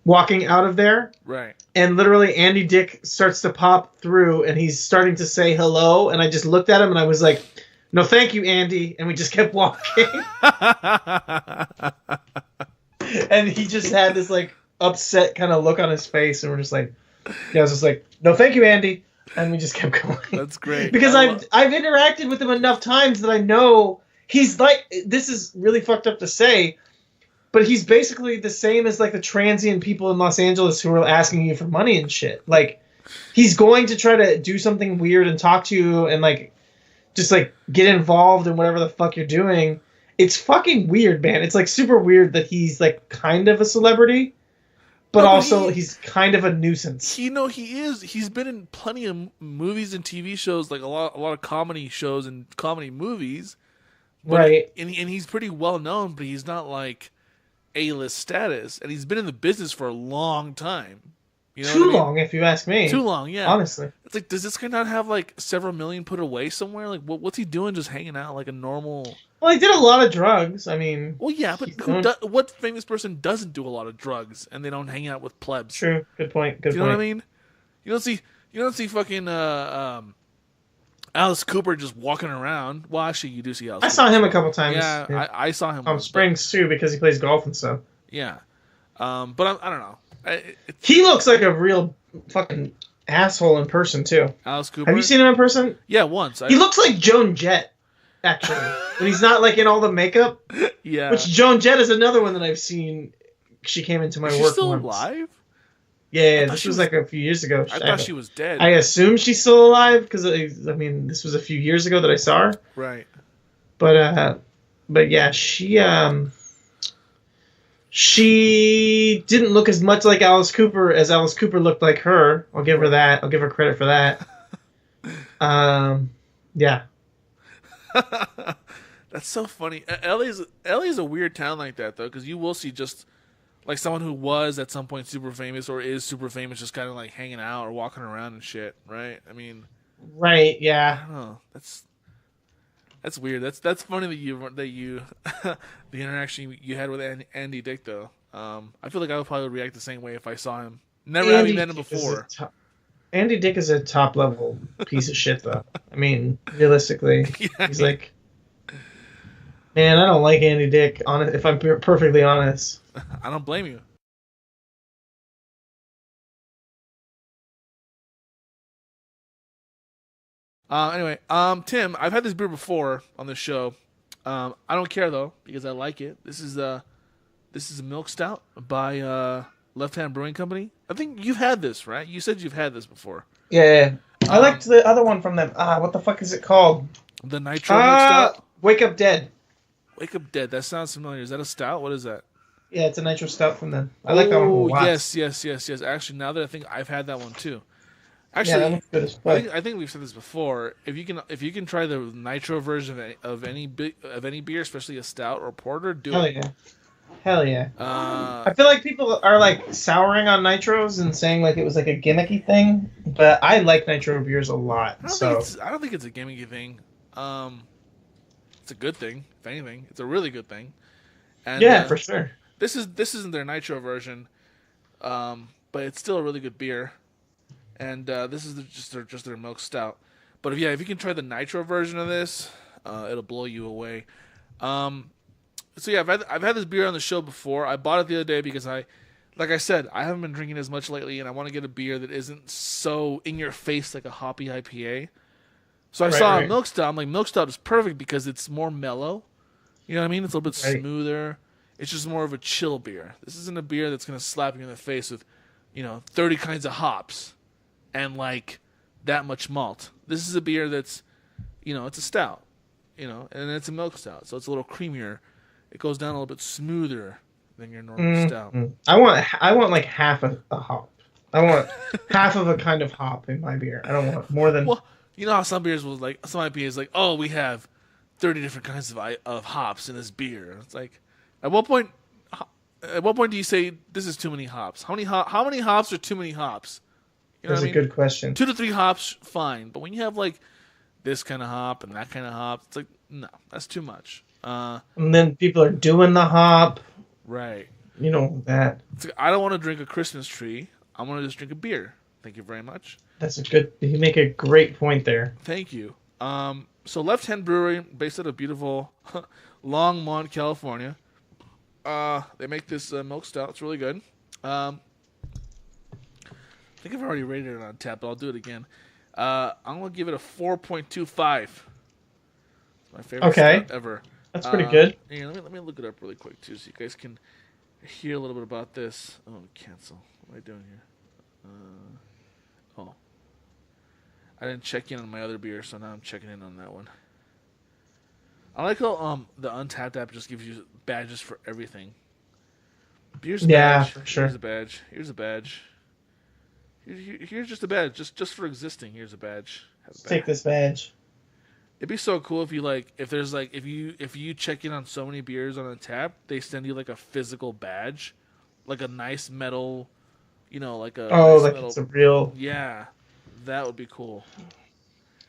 walking out of there. Right. And literally Andy Dick starts to pop through and he's starting to say hello. And I just looked at him and I was like, no, thank you, Andy. And we just kept walking. And he just had this like upset kind of look on his face. And we're just like, I was just like, no, thank you, Andy. And we just kept going. That's great. Because I've interacted with him enough times that I know he's like, this is really fucked up to say, but he's basically the same as like the transient people in Los Angeles who are asking you for money and shit. Like, he's going to try to do something weird and talk to you and like just like get involved in whatever the fuck you're doing. It's fucking weird, man. It's like super weird that he's like kind of a celebrity, but also he's kind of a nuisance. He is. He's been in plenty of movies and TV shows, like a lot of comedy shows and comedy movies. Right. And he's pretty well known, but he's not like A-list status, and he's been in the business for a long time. You know Too what I mean? long, if you ask me. Too long, yeah. Honestly. It's like, does this guy not have like several million put away somewhere? Like, what's he doing? Just hanging out like a normal? Well, he did a lot of drugs. I mean, Well, yeah, but he's doing- what famous person doesn't do a lot of drugs and they don't hang out with plebs? True. Good point. Good Do you know point. what I mean? You don't see fucking Alice Cooper just walking around. Well, actually, you do see Alice. I Cooper. saw him a couple times. Yeah, I saw him. Palm once, but- Springs too, because he plays golf and stuff. Yeah, but I don't know. He looks like a real fucking asshole in person too. Alice Cooper. Have you seen him in person? Yeah, once. He looks like Joan Jett, actually, when he's not like in all the makeup. Yeah. Which Joan Jett is another one that I've seen. She came into my Is work she still once. alive? Yeah, thought this she was was- like a few years ago. I thought she was dead. I assume she's still alive because I mean this was a few years ago that I saw her. Right. But yeah, she didn't look as much like Alice Cooper as Alice Cooper looked like her. I'll give her that. I'll give her credit for that. Yeah. That's so funny. LA's a weird town like that though, because you will see just like someone who was at some point super famous or is super famous, just kind of like hanging out or walking around and shit, right? I mean, Right. I Yeah. don't know. That's weird. That's funny that you the interaction you had with Andy Dick though. I feel like I would probably react the same way if I saw him. Never having met him Dick is before. Andy Dick is a top level piece of shit, though. I mean, realistically, Yeah. he's like, man, I don't like Andy Dick. If I'm perfectly honest. I don't blame you. Anyway, Tim, I've had this beer before on this show. I don't care though because I like it. This is a milk stout by Left Hand Brewing Company. I think you've had this, right? You said you've had this before. Yeah, I liked the other one from them. What the fuck is it called? The Nitro Milk Stout. Wake Up Dead. Wake Up Dead. That sounds familiar. Is that a stout? What is that? Yeah, it's a nitro stout from them. I like that one a Oh, lot. yes. Actually, now that I think, I've had that one too. Yeah, Actually, that one's good as fuck. I think we've said this before. If you can try the nitro version of any beer, especially a stout or porter, do Hell it. yeah. Hell yeah. Uh, I feel like people are like souring on nitros and saying like it was like a gimmicky thing, but I like nitro beers a lot. I So don't think it's a gimmicky thing. It's a good thing. If anything, it's a really good thing. And, yeah, for sure. This isn't their nitro version, but it's still a really good beer. And this is just their milk stout. But if you can try the nitro version of this, it'll blow you away. So yeah, I've had this beer on the show before. I bought it the other day because like I said, I haven't been drinking as much lately, and I want to get a beer that isn't so in your face like a hoppy IPA. So I saw a milk stout. I'm like, milk stout is perfect because it's more mellow. You know what I mean? It's a little bit smoother. It's just more of a chill beer. This isn't a beer that's gonna slap you in the face with, 30 kinds of hops, and like that much malt. This is a beer that's, it's a stout, and it's a milk stout, so it's a little creamier. It goes down a little bit smoother than your normal stout. I want like half a hop. I want half of a kind of hop in my beer. I don't want more than. Well, you know how some beers will some IPAs like, oh, we have 30 different kinds of hops in this beer. It's like, at what point do you say this is too many hops? How many hops are too many hops? You know That's what a I mean? good question. 2 to 3 hops, fine. But when you have like this kind of hop and that kind of hop, it's like, no, that's too much. And then people are doing the hop. Right. You know that. It's like, I don't want to drink a Christmas tree. I want to just drink a beer. Thank you very much. That's a good. You make a great point there. Thank you. So Left Hand Brewery, based out of beautiful Longmont, California. They make this milk stout. It's really good. I think I've already rated it on tap, but I'll do it again. I'm gonna give it a 4.25. It's my favorite stout ever. That's pretty good. Yeah, let me look it up really quick too, so you guys can hear a little bit about this. Oh, cancel. What am I doing here? I didn't check in on my other beer, so now I'm checking in on that one. I like how the Untapped app just gives you badges for everything. Beer's a badge. For sure. Here's a badge. Here's a badge. Here's just a badge. Just for existing. Here's a badge. Have a badge. Take this badge. It'd be so cool if you if you check in on so many beers on a tap, they send you like a physical badge, like a nice metal, like a Oh, nice like little, it's a real. yeah, that would be cool.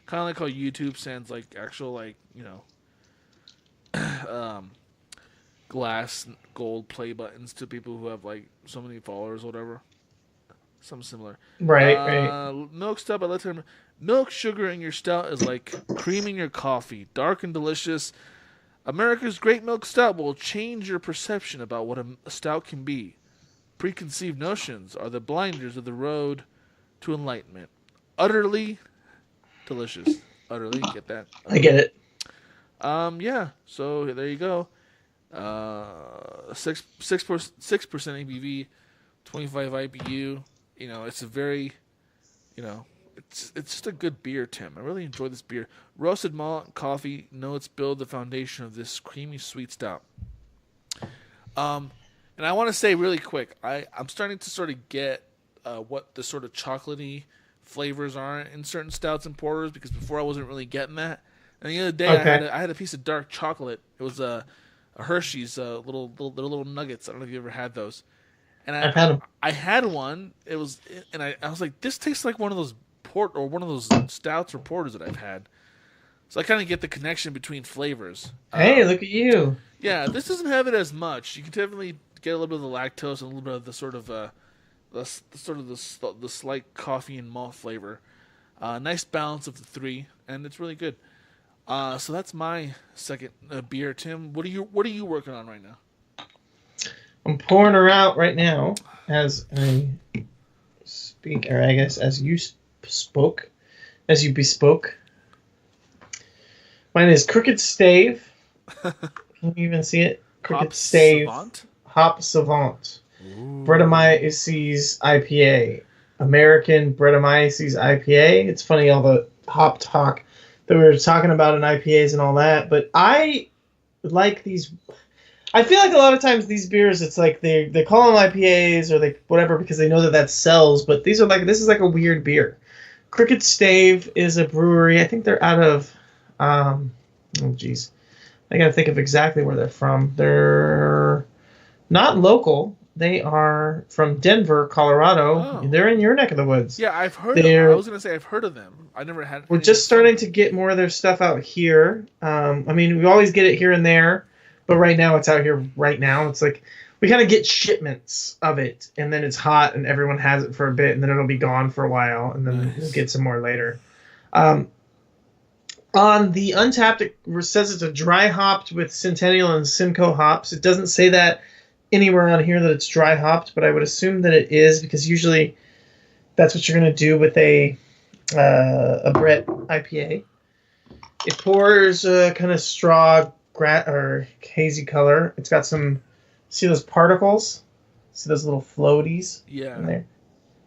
Kind of like how YouTube sends like actual um, glass gold play buttons to people who have like so many followers or whatever. Something similar. Right. Milk stout by Let's Hammer. Milk sugar in your stout is like cream in your coffee. Dark and delicious. America's Great Milk Stout will change your perception about what a stout can be. Preconceived notions are the blinders of the road to enlightenment. Utterly delicious. Utterly, get that? I get it. Yeah. So there you go. 6% ABV, 25 IBU. It's a very, it's just a good beer, Tim. I really enjoy this beer. Roasted malt and coffee notes build the foundation of this creamy sweet stout. And I want to say really quick, I'm starting to sort of get what the sort of chocolatey flavors are in certain stouts and porters, because before I wasn't really getting that. And the other day I had a piece of dark chocolate. It was a Hershey's little nuggets. I don't know if you ever had those. And I've had them. I had one. It was, and I was like, this tastes like one of those one of those stouts or porters that I've had. So I kind of get the connection between flavors. Hey, look at you. Yeah, this doesn't have it as much. You can definitely get a little bit of the lactose and a little bit of the sort of the slight coffee and malt flavor. Nice balance of the three, and it's really good. So that's my second beer. Tim, what are you working on right now? I'm pouring her out right now as I speak, or I guess as you spoke, as you bespoke. Mine is Crooked Stave. Can you even see it? Crooked Hop Stave. Savant? Hop Savant. Brettanomyces IPA. American Brettanomyces IPA. It's funny, all the hop talk that we were talking about in IPAs and all that, but I like these. I feel like a lot of times these beers, it's like they call them IPAs or they whatever because they know that sells, but this is like a weird beer. Crooked Stave is a brewery. I think they're out of, I gotta think of exactly where they're from. They're not local. They are from Denver, Colorado. Oh. They're in your neck of the woods. Yeah, I've heard of them. I was going to say I've heard of them. I never had. We're just starting to get more of their stuff out here. I mean, we always get it here and there, but right now it's out here right now. It's like we kind of get shipments of it, and then it's hot, and everyone has it for a bit, and then it'll be gone for a while, and then we'll get some more later. On the Untapped, it says it's a dry hopped with Centennial and Simcoe hops. It doesn't say that anywhere on here that it's dry hopped, but I would assume that it is because usually that's what you're going to do with a Brett IPA. It pours a kind of straw or hazy color. It's got some, see those particles? See those little floaties in there?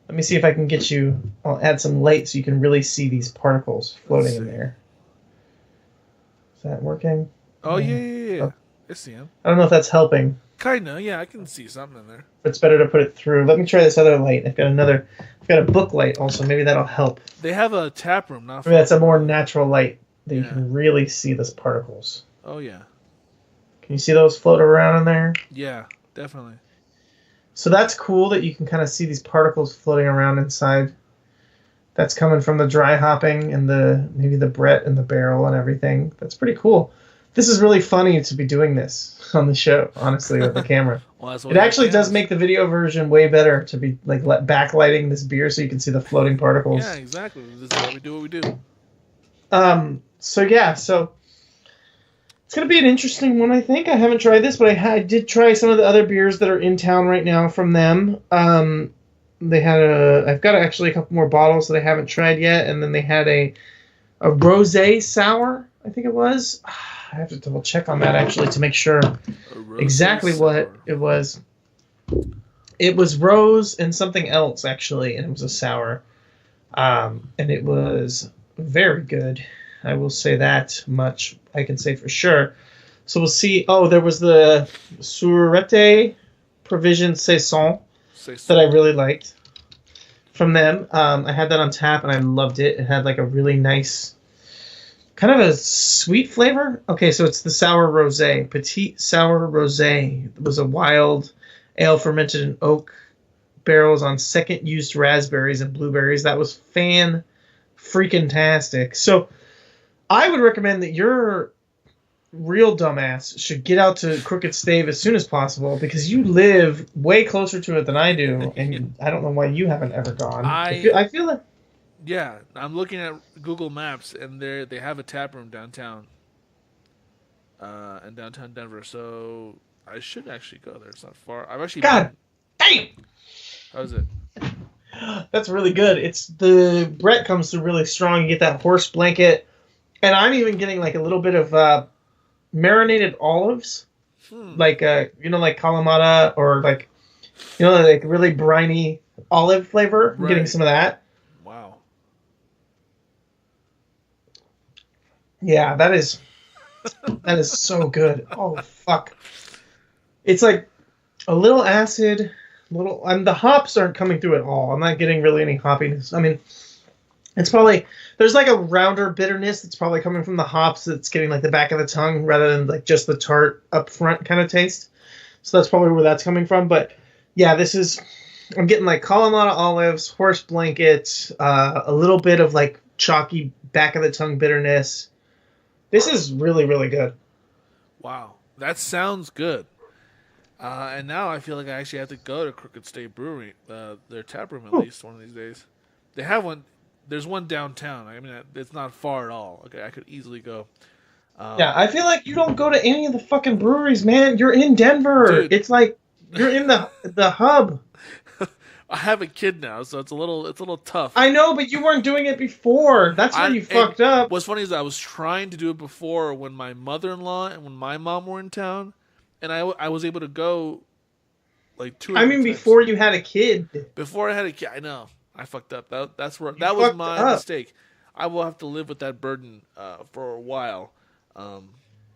Let me see if I can get you, I'll add some light so you can really see these particles floating in there. Is that working? Oh, yeah. Oh. I see him. I don't know if that's helping. Kinda, yeah, I can see something in there. It's better to put it through. Let me try this other light. I've got a book light also. Maybe that'll help. They have a tap room, not. Maybe that's a more natural light that you can really see those particles. Oh yeah. Can you see those float around in there? Yeah, definitely. So that's cool that you can kind of see these particles floating around inside. That's coming from the dry hopping and maybe the Brett and the barrel and everything. That's pretty cool. This is really funny to be doing this on the show, honestly, with the camera. Well, it actually does make the video version way better to be like backlighting this beer so you can see the floating particles. Yeah, exactly. This is why we do what we do. So it's gonna be an interesting one. I think I haven't tried this, but I did try some of the other beers that are in town right now from them. They had I've got actually a couple more bottles that I haven't tried yet, and then they had a rosé sour, I think it was. I have to double check on that actually to make sure exactly what it was. It was rose and something else actually, and it was a sour, and it was very good. I will say that much. I can say for sure. So we'll see. Oh, there was the Surete Provision Saison that I really liked from them. I had that on tap and I loved it. It had like a really nice, kind of a sweet flavor. Okay, so it's the sour rosé, Petite Sour Rosé. It was a wild ale fermented in oak barrels on second used raspberries and blueberries. That was freaking-tastic. So I would recommend that your real dumbass should get out to Crooked Stave as soon as possible because you live way closer to it than I do, and I don't know why you haven't ever gone. I feel like... Yeah, I'm looking at Google Maps, and they have a tap room downtown, in downtown Denver. So I should actually go there. It's not far. I've actually God damn! How's it? That's really good. It's the Brett comes through really strong. You get that horse blanket, and I'm even getting like a little bit of marinated olives, like like Kalamata or like like really briny olive flavor. I'm getting some of that. Wow. Yeah, that is so good. Oh fuck! It's like a little acid, and the hops aren't coming through at all. I'm not getting really any hoppiness. I mean, it's probably there's like a rounder bitterness that's probably coming from the hops that's getting like the back of the tongue rather than like just the tart up front kind of taste. So that's probably where that's coming from. But yeah, I'm getting like Kalamata olives, horse blankets, a little bit of like chalky back of the tongue bitterness. This is really, really good. Wow, that sounds good. And now I feel like I actually have to go to Crooked State Brewery, their tap room at least one of these days. They have one. There's one downtown. I mean, it's not far at all. Okay, I could easily go. Yeah, I feel like you don't go to any of the fucking breweries, man. You're in Denver. Dude. It's like you're in the hub. I have a kid now, so it's a little tough. I know, but you weren't doing it before. That's where you fucked up. What's funny is I was trying to do it before when my mother-in-law and when my mom were in town, and I was able to go like 2 or 3 times. Before you had a kid. Before I had a kid, I know. I fucked up. That was my mistake. I will have to live with that burden for a while.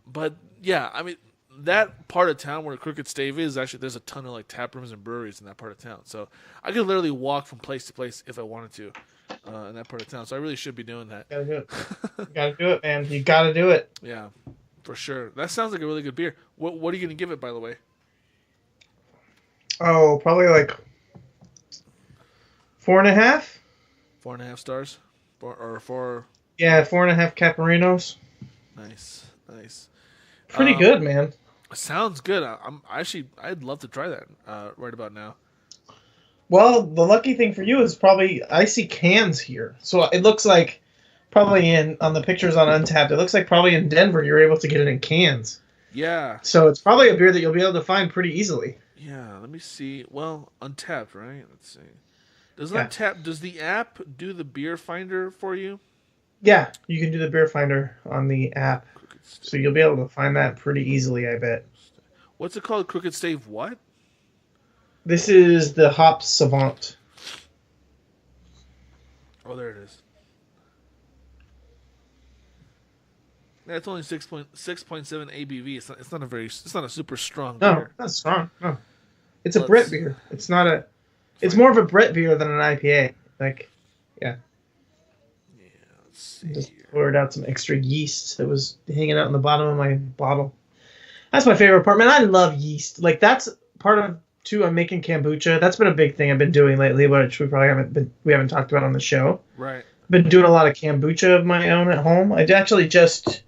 But yeah, I mean that part of town where Crooked Stave is actually there's a ton of like tap rooms and breweries in that part of town. So I could literally walk from place to place if I wanted to in that part of town. So I really should be doing that. Gotta do it. You gotta do it, man. You gotta do it. Yeah, for sure. That sounds like a really good beer. What are you gonna give it, by the way? Oh, probably like 4.5. 4.5 stars, or 4. Yeah, 4.5 Caparinos. Nice. Pretty good, man. Sounds good. I'd love to try that right about now. Well, the lucky thing for you is probably I see cans here, so it looks like probably on the pictures on Untapped, it looks like probably in Denver you're able to get it in cans. Yeah. So it's probably a beer that you'll be able to find pretty easily. Yeah. Let me see. Well, Untapped, right? Let's see. Does the app do the beer finder for you? Yeah, you can do the beer finder on the app. So you'll be able to find that pretty easily, I bet. What's it called? Crooked Stave what? This is the Hop Savant. Oh, there it is. Yeah, it's only 6.7 ABV. It's not a super strong beer. No, not strong. No. It's a Brett beer. It's not a... It's more of a Brett beer than an IPA. Like, yeah. Yeah, let's see. Just poured out some extra yeast that was hanging out in the bottom of my bottle. That's my favorite part, man. I love yeast. Like, that's part of, too, I'm making kombucha. That's been a big thing I've been doing lately, which we haven't talked about on the show. Right. Been doing a lot of kombucha of my own at home. I actually just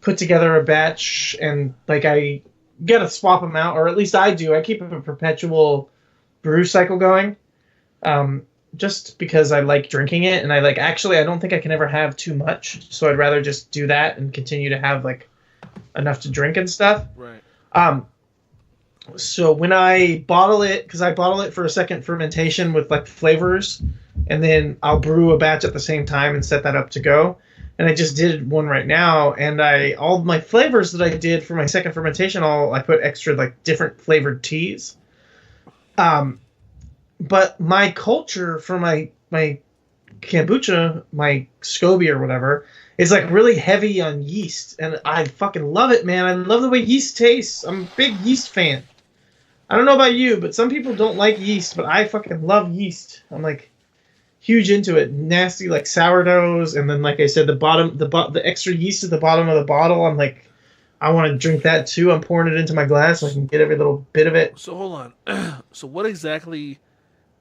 put together a batch, and, like, I gotta swap them out, or at least I do. I keep a perpetual brew cycle going. Just because I like drinking it, and I don't think I can ever have too much, so I'd rather just do that and continue to have like enough to drink and stuff. Right. So when I bottle it, because I bottle it for a second fermentation with like flavors, and then I'll brew a batch at the same time and set that up to go. And I just did one right now, and all my flavors that I did for my second fermentation, I put extra like different flavored teas. But my culture for my kombucha, my SCOBY or whatever, is like really heavy on yeast. And I fucking love it, man. I love the way yeast tastes. I'm a big yeast fan. I don't know about you, but some people don't like yeast, but I fucking love yeast. I'm like huge into it. Nasty like sourdoughs, and then like I said, the extra yeast at the bottom of the bottle, I'm like, I want to drink that too. I'm pouring it into my glass so I can get every little bit of it. So hold on. So what exactly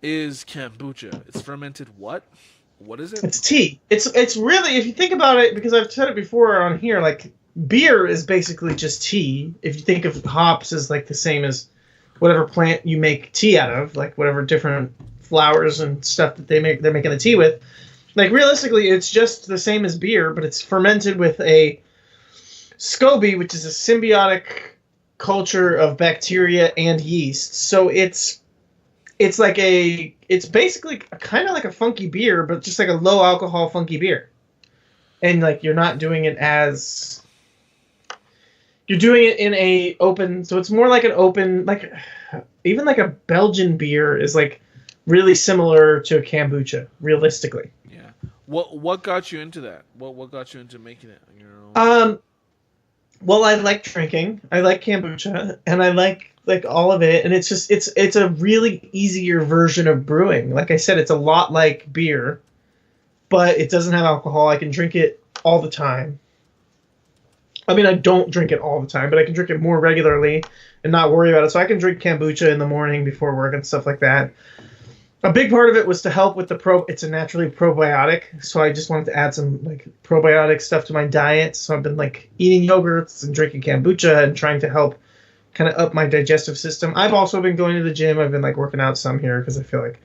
is kombucha? It's fermented what? What is it? It's tea. It's really, if you think about it, because I've said it before on here, like beer is basically just tea. If you think of hops as like the same as whatever plant you make tea out of, like whatever different flowers and stuff that they're making the tea with. Like realistically, it's just the same as beer, but it's fermented with a SCOBY, which is a symbiotic culture of bacteria and yeast. So it's basically kind of like a funky beer, but just like a low alcohol funky beer. And like you're not doing it as you're doing it in a open, so it's more like an open, like even like a Belgian beer is like really similar to a kombucha, realistically. Yeah. What got you into that? What got you into making it on your own? Well, I like drinking. I like kombucha, and I like all of it. And it's just it's a really easier version of brewing. Like I said, it's a lot like beer, but it doesn't have alcohol. I can drink it all the time. I mean, I don't drink it all the time, but I can drink it more regularly and not worry about it. So I can drink kombucha in the morning before work and stuff like that. A big part of it was to help with it's a naturally probiotic, so I just wanted to add some like probiotic stuff to my diet. So I've been like eating yogurts and drinking kombucha and trying to help kind of up my digestive system. I've also been going to the gym. I've been like working out some here because I feel like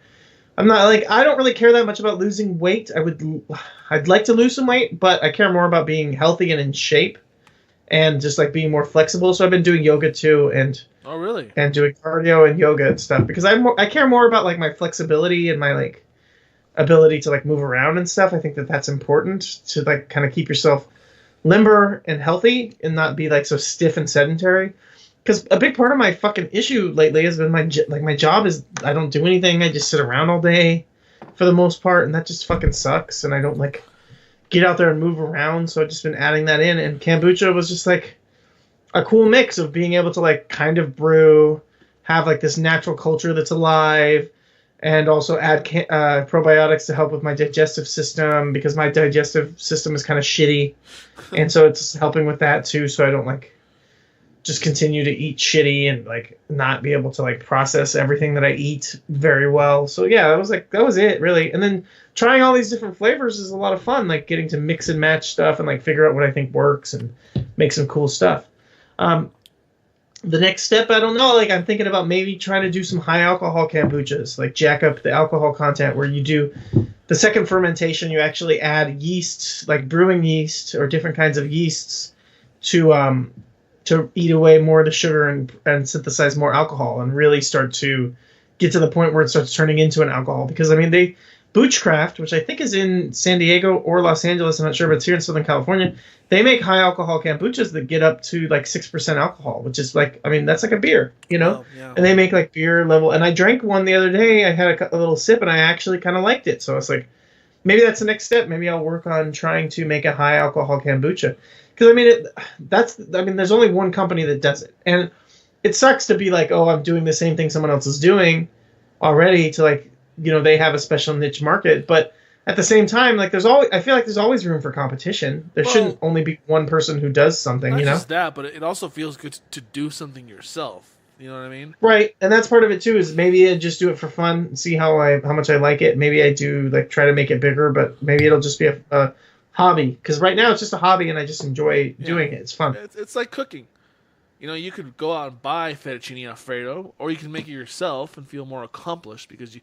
I'm not like, I don't really care that much about losing weight. I'd like to lose some weight, but I care more about being healthy and in shape and just like being more flexible. So I've been doing yoga too, and Oh, really? and doing cardio and yoga and stuff because I care more about like my flexibility and my like ability to like move around and stuff. I think that's important to like kind of keep yourself limber and healthy and not be like so stiff and sedentary. Because a big part of my fucking issue lately has been my job is I don't do anything. I just sit around all day for the most part, and that just fucking sucks. And I don't like get out there and move around. So I've just been adding that in, and kombucha was just like a cool mix of being able to like kind of brew, have like this natural culture that's alive, and also add probiotics to help with my digestive system because my digestive system is kind of shitty, and so it's helping with that too. So I don't like just continue to eat shitty and like not be able to like process everything that I eat very well. So yeah, that was it really. And then trying all these different flavors is a lot of fun, like getting to mix and match stuff and like figure out what I think works and make some cool stuff. The next step, I don't know, like I'm thinking about maybe trying to do some high alcohol kombuchas, like jack up the alcohol content where you do the second fermentation, you actually add yeast, like brewing yeast or different kinds of yeasts to eat away more of the sugar and synthesize more alcohol and really start to get to the point where it starts turning into an alcohol. Because I mean, Boochcraft, which I think is in San Diego or Los Angeles, I'm not sure, but it's here in Southern California, they make high alcohol kombuchas that get up to like 6% alcohol, which is like, I mean, that's like a beer, you know? Yeah. And they make like beer level. And I drank one the other day. I had a little sip and I actually kind of liked it. So I was like, maybe that's the next step. Maybe I'll work on trying to make a high alcohol kombucha. Because I mean, there's only one company that does it. And it sucks to be like, oh, I'm doing the same thing someone else is doing already to like, you know, they have a special niche market, but at the same time, like I feel like there's always room for competition. There shouldn't only be one person who does something, Not you know? just that, but it also feels good to do something yourself. You know what I mean? Right, and that's part of it too. Is maybe I just do it for fun, see how much I like it. Maybe I do like try to make it bigger, but maybe it'll just be a hobby. Because right now it's just a hobby, and I just enjoy doing it. It's fun. It's like cooking. You know, you could go out and buy fettuccine Alfredo, or you can make it yourself and feel more accomplished because you.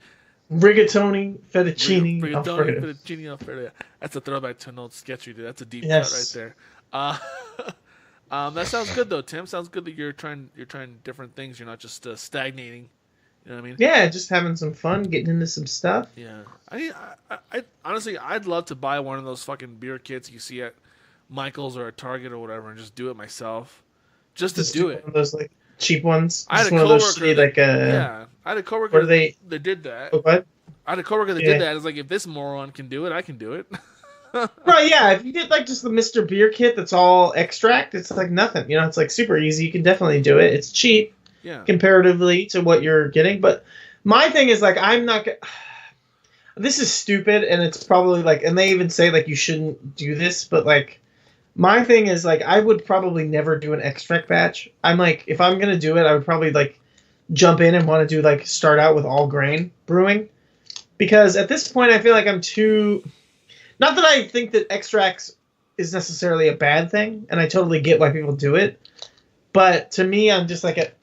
Rigatoni, fettuccine, Alfredo. Fettuccine Alfredo. Yeah. That's a throwback to an old sketch we did. That's a deep Yes. cut right there. That sounds good though, Tim. Sounds good that you're trying different things. You're not just stagnating. You know what I mean? Yeah, just having some fun, getting into some stuff. Yeah. I honestly, I'd love to buy one of those fucking beer kits you see at Michael's or at Target or whatever, and just do it myself, just to do it. One of those like cheap ones. I had Just a one of those coworker shitty, like I had a coworker that did that. What? I had a coworker that Yeah. did that. It's like, if this moron can do it, I can do it. Right, yeah. If you get like just the Mr. Beer kit that's all extract, it's like nothing. You know, it's like super easy. You can definitely do it. It's cheap Yeah. comparatively to what you're getting. But my thing is like, I'm not. This is stupid, and it's probably like, and they even say like you shouldn't do this, but like, my thing is like, I would probably never do an extract batch. I'm like, if I'm gonna do it, I would probably like jump in and want to do like start out with all grain brewing, because at this point I feel like I'm too. Not that I think that extracts is necessarily a bad thing, and I totally get why people do it. But to me, I'm just like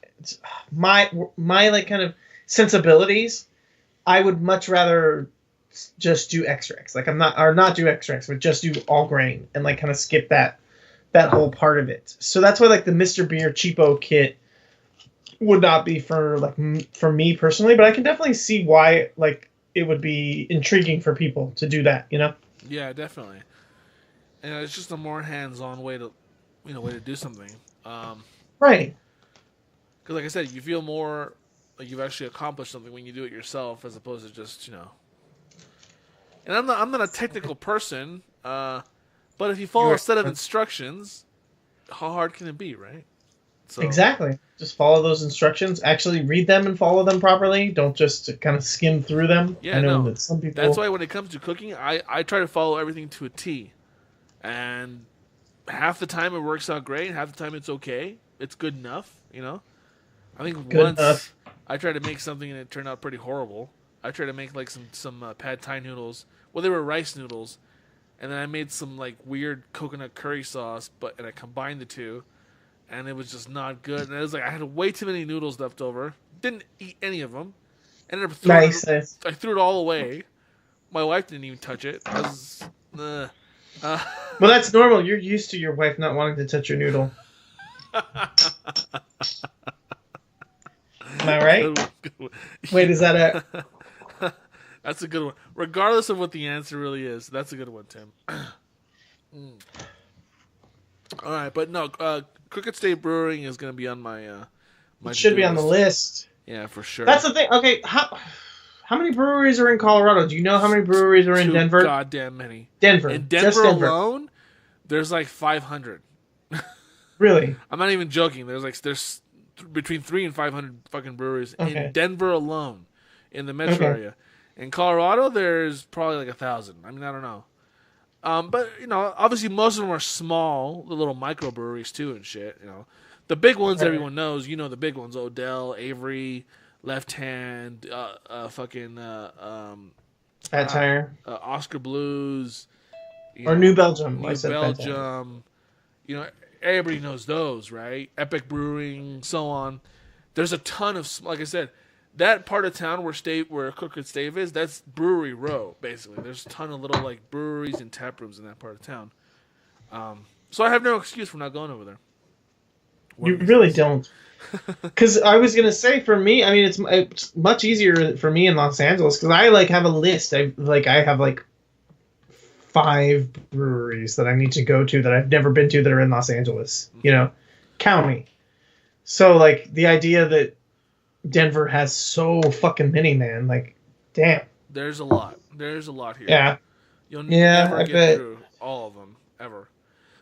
my like kind of sensibilities. I would much rather just do extracts. Like not do extracts, but just do all grain and like kind of skip that whole part of it. So that's why like the Mr. Beer cheapo kit would not be for me personally, but I can definitely see why like it would be intriguing for people to do that, you know? Yeah, definitely. And it's just a more hands-on way to do something. Right. Because like I said, you feel more like you've actually accomplished something when you do it yourself, as opposed to just And I'm not a technical person, but if you follow a set of instructions, how hard can it be, right? So, exactly. Just follow those instructions. Actually read them and follow them properly. Don't just kind of skim through them. Yeah, I know no. that some people. That's why when it comes to cooking, I try to follow everything to a T, and half the time it works out great, half the time it's okay. It's good enough, I think Good once enough. I tried to make something and it turned out pretty horrible. I tried to make like some pad thai noodles. Well, they were rice noodles, and then I made some like weird coconut curry sauce, and I combined the two, and it was just not good. And it was like I had way too many noodles left over. Didn't eat any of them. Ended up throwing Nice. I threw it all away. My wife didn't even touch it. Well, that's normal. You're used to your wife not wanting to touch your noodle. Am I right? Good one. Wait, is that a... That's a good one. Regardless of what the answer really is, that's a good one, Tim. All right, but no, Crooked State Brewing is going to be on my It should be on the list. Yeah, for sure. That's the thing. Okay, how many breweries are in Colorado? Do you know how many breweries are in Too Denver? goddamn many. Denver. In Just Denver Denver alone, there's like 500. Really? I'm not even joking. There's between 300 and 500 fucking breweries Okay. in Denver alone, in the metro Okay. area. In Colorado, there's probably like 1,000. I mean, I don't know. But obviously most of them are small, the little microbreweries too and shit. The big ones Right. everyone knows. The big ones: Odell, Avery, Left Hand, Fat Tire. Oscar Blues, Or New Belgium. New I said Fat Tire. Belgium. Everybody knows those, right? Epic Brewing, so on. There's a ton of, like I said, that part of town where Crooked Stave is, that's Brewery Row, basically. There's a ton of little like breweries and tap rooms in that part of town. So I have no excuse for not going over there. You really don't. Because I was going to say, for me, I mean, it's much easier for me in Los Angeles, because I have a list. I have 5 breweries that I need to go to that I've never been to that are in Los Angeles, county. So, the idea that Denver has so fucking many, man, damn. There's a lot. There's a lot here. Yeah. You'll Yeah, never I get bet. through all of them, ever.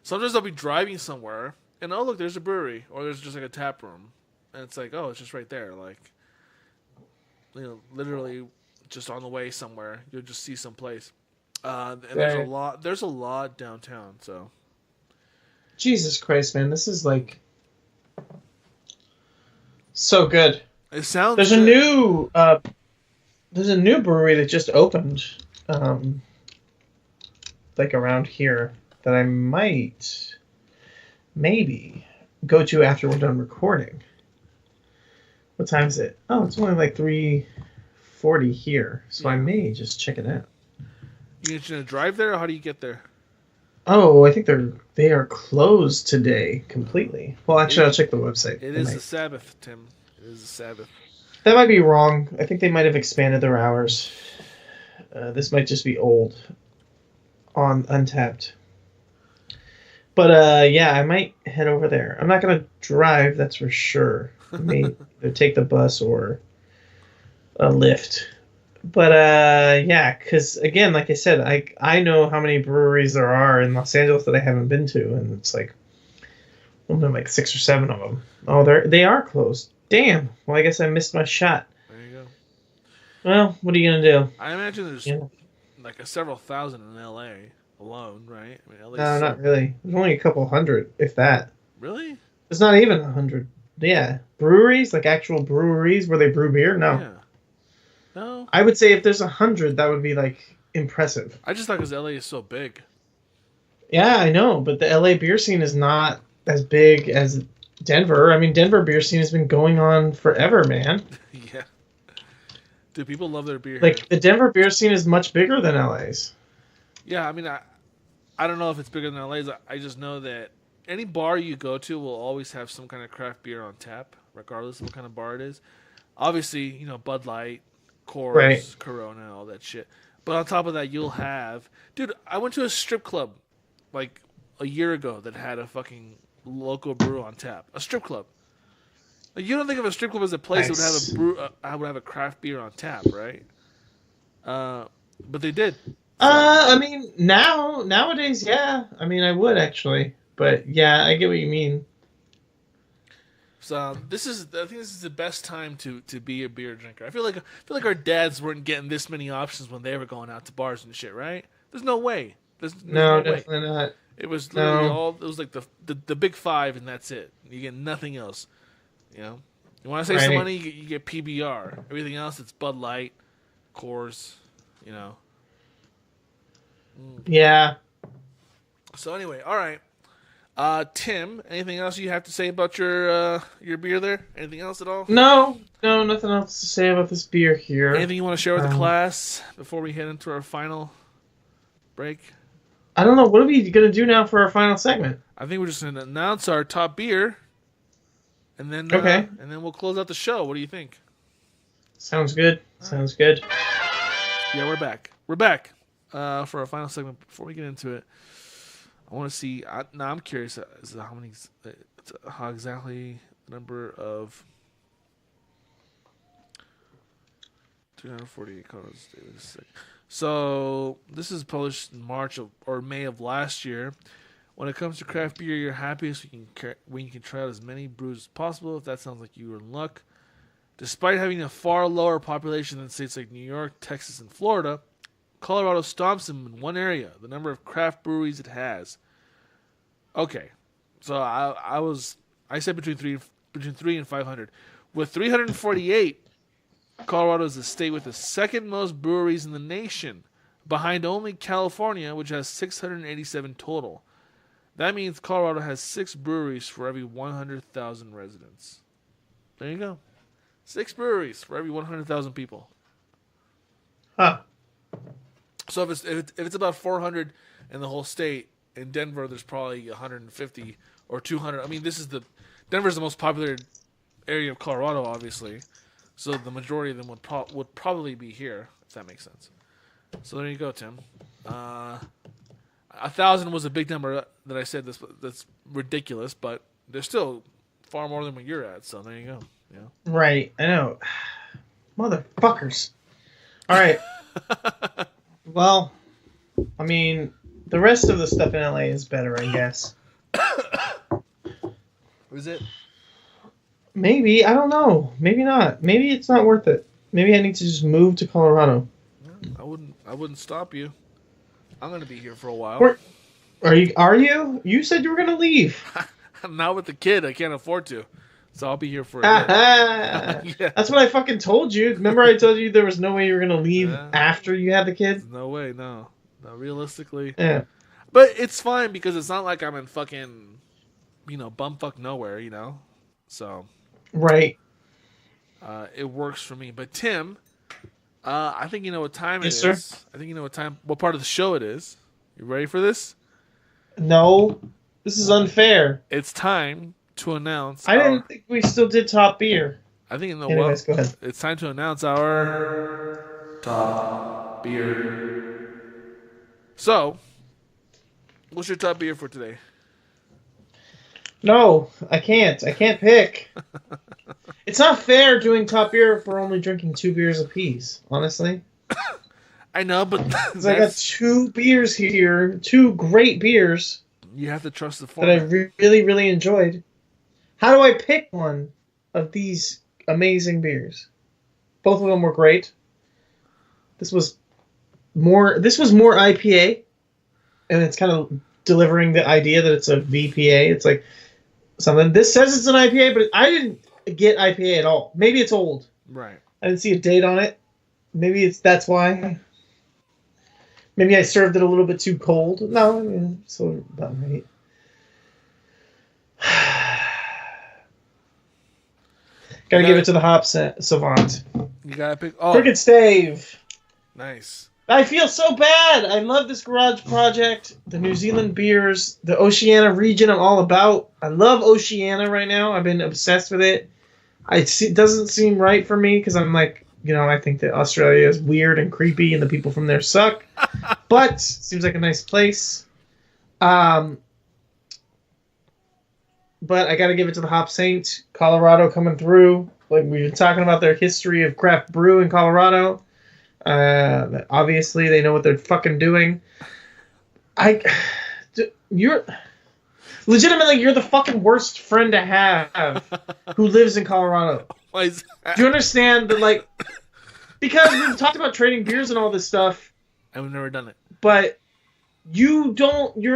Sometimes I'll be driving somewhere, and oh, look, there's a brewery, or there's just like a tap room. And it's like, oh, it's just right there. Literally just on the way somewhere, you'll just see some place. And there's a lot downtown, so. Jesus Christ, man, this is so good. It sounds There's good. there's a new brewery that just opened, around here that I might maybe go to after we're done recording. What time is it? Oh, it's only 3:40 here, so I may just check it out. You gonna drive there, or how do you get there? Oh, I think they are closed today completely. Well, actually, I'll check the website. It is the Sabbath, Tim. It is the Sabbath. That might be wrong. I think they might have expanded their hours. This might just be old on Untapped. But yeah, I might head over there. I'm not gonna drive, that's for sure. I may either take the bus or a Lyft. But yeah, because again, like I said, I know how many breweries there are in Los Angeles that I haven't been to, and it's only 6 or 7 of them. Oh, they are closed. Damn. Well, I guess I missed my shot. There you go. Well, what are you gonna do? I imagine there's several thousand in L.A. alone, right? I mean, No, not really. There's only a couple hundred, if that. Really? It's not even 100. Yeah, breweries, like actual breweries where they brew beer. No, Yeah. No. I would say if there's 100, that would be like impressive. I just thought because LA is so big. Yeah, I know, but the LA beer scene is not as big as Denver. I mean, Denver beer scene has been going on forever, man. Yeah. Dude, people love their beer. Like here. the Denver beer scene is much bigger than LA's. Yeah, I mean, I don't know if it's bigger than LA's. I just know that any bar you go to will always have some kind of craft beer on tap, regardless of what kind of bar it is. Obviously, you know, Bud Light, Coors, Right. Corona, all that shit. But on top of that, you'll have... Dude, I went to a strip club like a year ago that had a fucking local brew on tap. A strip club. Like, you don't think of a strip club as a place that would have Nice. a brew, would have a craft beer on tap, right? But they did. I mean, nowadays, yeah. I mean, I would actually, but yeah, I get what you mean. So I think this is the best time to be a beer drinker. I feel like our dads weren't getting this many options when they were going out to bars and shit, right? There's no way. There's No, no way. definitely not. It was literally No. all. It was like the big five, and that's it. You get nothing else. You know, you want to save some Right. money, you get PBR. Everything else, it's Bud Light, Coors. You know. Yeah. So anyway, all right. Tim, anything else you have to say about your beer there? Anything else at all? No, nothing else to say about this beer here. Anything you want to share with the Um, class before we head into our final break? I don't know. What are we gonna do now for our final segment? I think we're just going to announce our top beer, and then Okay. and then we'll close out the show. What do you think? Sounds good. Sounds good. Yeah, we're back. We're back for our final segment. Before we get into it, I want to see. I'm curious as to how exactly the number of 348 colors. So this is published in March or May of last year. When it comes to craft beer, you're happiest when you can try out as many brews as possible. If that sounds like you were in luck. Despite having a far lower population than states like New York, Texas, and Florida, Colorado stomps them in one area, the number of craft breweries it has. Okay, so I said between three and 500. With 348, Colorado is the state with the second most breweries in the nation, behind only California, which has 687 total. That means Colorado has 6 breweries for every 100,000 residents. There you go. 6 breweries for every 100,000 people. Huh. So if it's about 400 in the whole state, in Denver there's probably 150 or 200. I mean, Denver's the most popular area of Colorado, obviously. So the majority of them would probably be here, if that makes sense. So there you go, Tim. 1,000 was a big number that I said. That's ridiculous, but there's still far more than what you're at. So there you go. Yeah. Right. I know. Motherfuckers. All right. Well, I mean, the rest of the stuff in LA is better, I guess. Is it? Maybe. I don't know. Maybe not. Maybe it's not worth it. Maybe I need to just move to Colorado. I wouldn't stop you. I'm gonna be here for a while. Where- Are you? You said you were gonna leave. Not with the kid. I can't afford to. So I'll be here for a bit. Yeah. That's what I fucking told you. Remember I told you there was no way you were gonna leave Yeah. after you had the kid? No way, no. No, realistically. Yeah. But it's fine because it's not like I'm in fucking, bumfuck nowhere, So, Right. it works for me. But Tim, I think you know what time Yes, it sir. is. I think you know what part of the show it is. You ready for this? No. This is unfair. It's time to announce. I didn't think we still did top beer. I think Anyways, go ahead. It's time to announce our top beer. So, what's your top beer for today? No, I can't. I can't pick. It's not fair doing top beer if we're only drinking 2 beers apiece, honestly. I know, but 'Cause I got 2 beers here, 2 great beers you have to trust the that I format. really, really enjoyed. How do I pick one of these amazing beers? Both of them were great. This was more IPA, and it's kind of delivering the idea that it's a VPA. It's like something. This says it's an IPA, but I didn't get IPA at all. Maybe it's old. Right. I didn't see a date on it. Maybe that's why. Maybe I served it a little bit too cold. No, I mean, it's about right. Gotta give it to the hop savant. You gotta pick. Oh, Cricket Stave. nice. I feel so bad. I love this garage project. The New Zealand beers, the Oceania region. I'm all about. I love Oceania right now. I've been obsessed with it. It doesn't seem right for me because I'm like, I think that Australia is weird and creepy, and the people from there suck. But seems like a nice place. But I got to give it to the Hop Saint, Colorado coming through. Like we've been talking about their history of craft brew in Colorado. Obviously, they know what they're fucking doing. You're the fucking worst friend to have who lives in Colorado. Why is that? Do you understand that, like, because we've talked about trading beers and all this stuff, I've never done it. but you're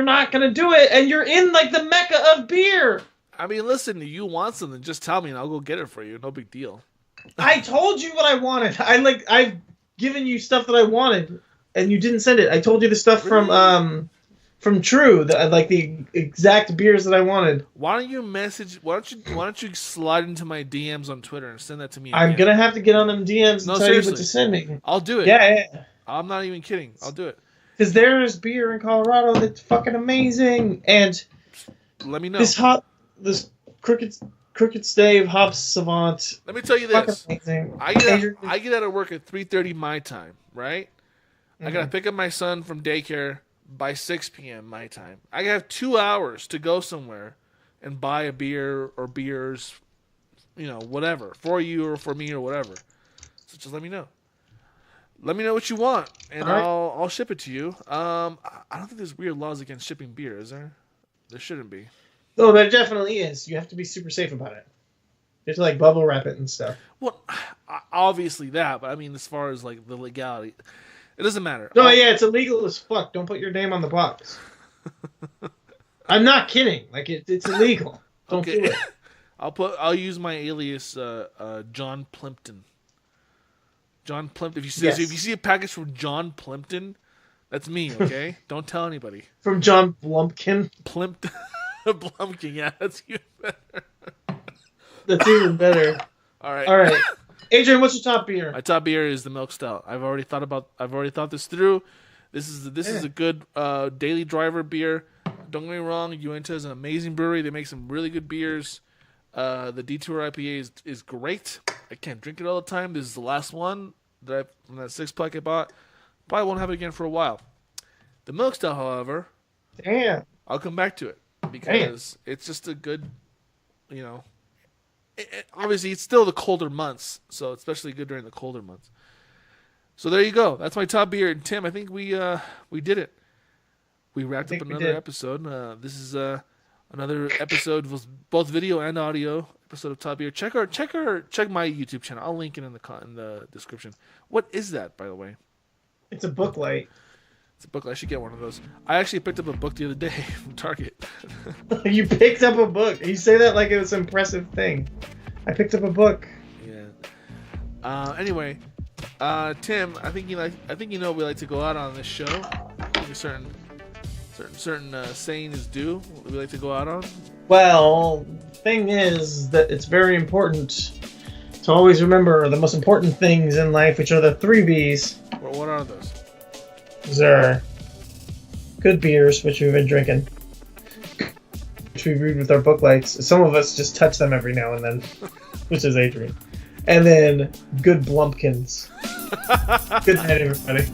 not gonna do it, and you're in, like, the mecca of beer. I mean, listen, if you want something, just tell me and I'll go get it for you. No big deal. I told you what I wanted. I've given you stuff that I wanted, and you didn't send it. I told you the stuff from True, the exact beers that I wanted. Why don't you slide into my DMs on Twitter and send that to me? I'm gonna have to get on them DMs and tell you what to send me. I'll do it. Yeah. I'm not even kidding. I'll do it. Because there's beer in Colorado that's fucking amazing, and let me know. This Cricket Stave Hop Savant. Let me tell you this. Amazing. I get out of work at 3:30 my time, right? I gotta pick up my son from daycare by 6 p.m. my time. I have 2 hours to go somewhere and buy a beer or beers, whatever, for you or for me or whatever. So just let me know. Let me know what you want, and right. I'll ship it to you. I don't think there's weird laws against shipping beer, is there? There shouldn't be. Oh, there definitely is. You have to be super safe about it. You have to, like, bubble wrap it and stuff. Well, obviously that, but I mean, as far as, like, the legality, it doesn't matter. No, yeah, it's illegal as fuck. Don't put your name on the box. I'm not kidding. Like, it's illegal. Don't do it. I'll use my alias, John Plimpton. John Plimpton. If you see a package from John Plimpton, that's me. Okay, don't tell anybody. From John Blumpkin. Plimpton. Blumpkin. Yeah, that's even better. That's even better. All right. Adrian, what's your top beer? My top beer is the Milk Stout. I've already thought this through. This is a good daily driver beer. Don't get me wrong. Uinta is an amazing brewery. They make some really good beers. The Detour IPA is great. I can't drink it all the time. This is the last one from that 6-pack I bought. Probably won't have it again for a while. The Milk Stout, however, I'll come back to it because it's just a good, obviously it's still the colder months, so it's especially good during the colder months. So there you go. That's my top beer. And Tim, I think we did it. We wrapped up another episode. This is another episode with both video and audio episode of Top Beer. Check my YouTube channel. I'll link it in the description. What is that, by the way? It's a book light. It's a book. I should get one of those. I actually picked up a book the other day from Target. You picked up a book. You say that like it was an impressive thing. I picked up a book. Yeah. Anyway, Tim, I think we like to go out on this show. I think a certain saying is due. We like to go out on. Well, thing is that it's very important to always remember the most important things in life, which are the 3 B's. What are those? These are good beers, which we've been drinking, which we read with our book lights. Some of us just touch them every now and then, which is Adrian. And then good Blumpkins. Good night, everybody.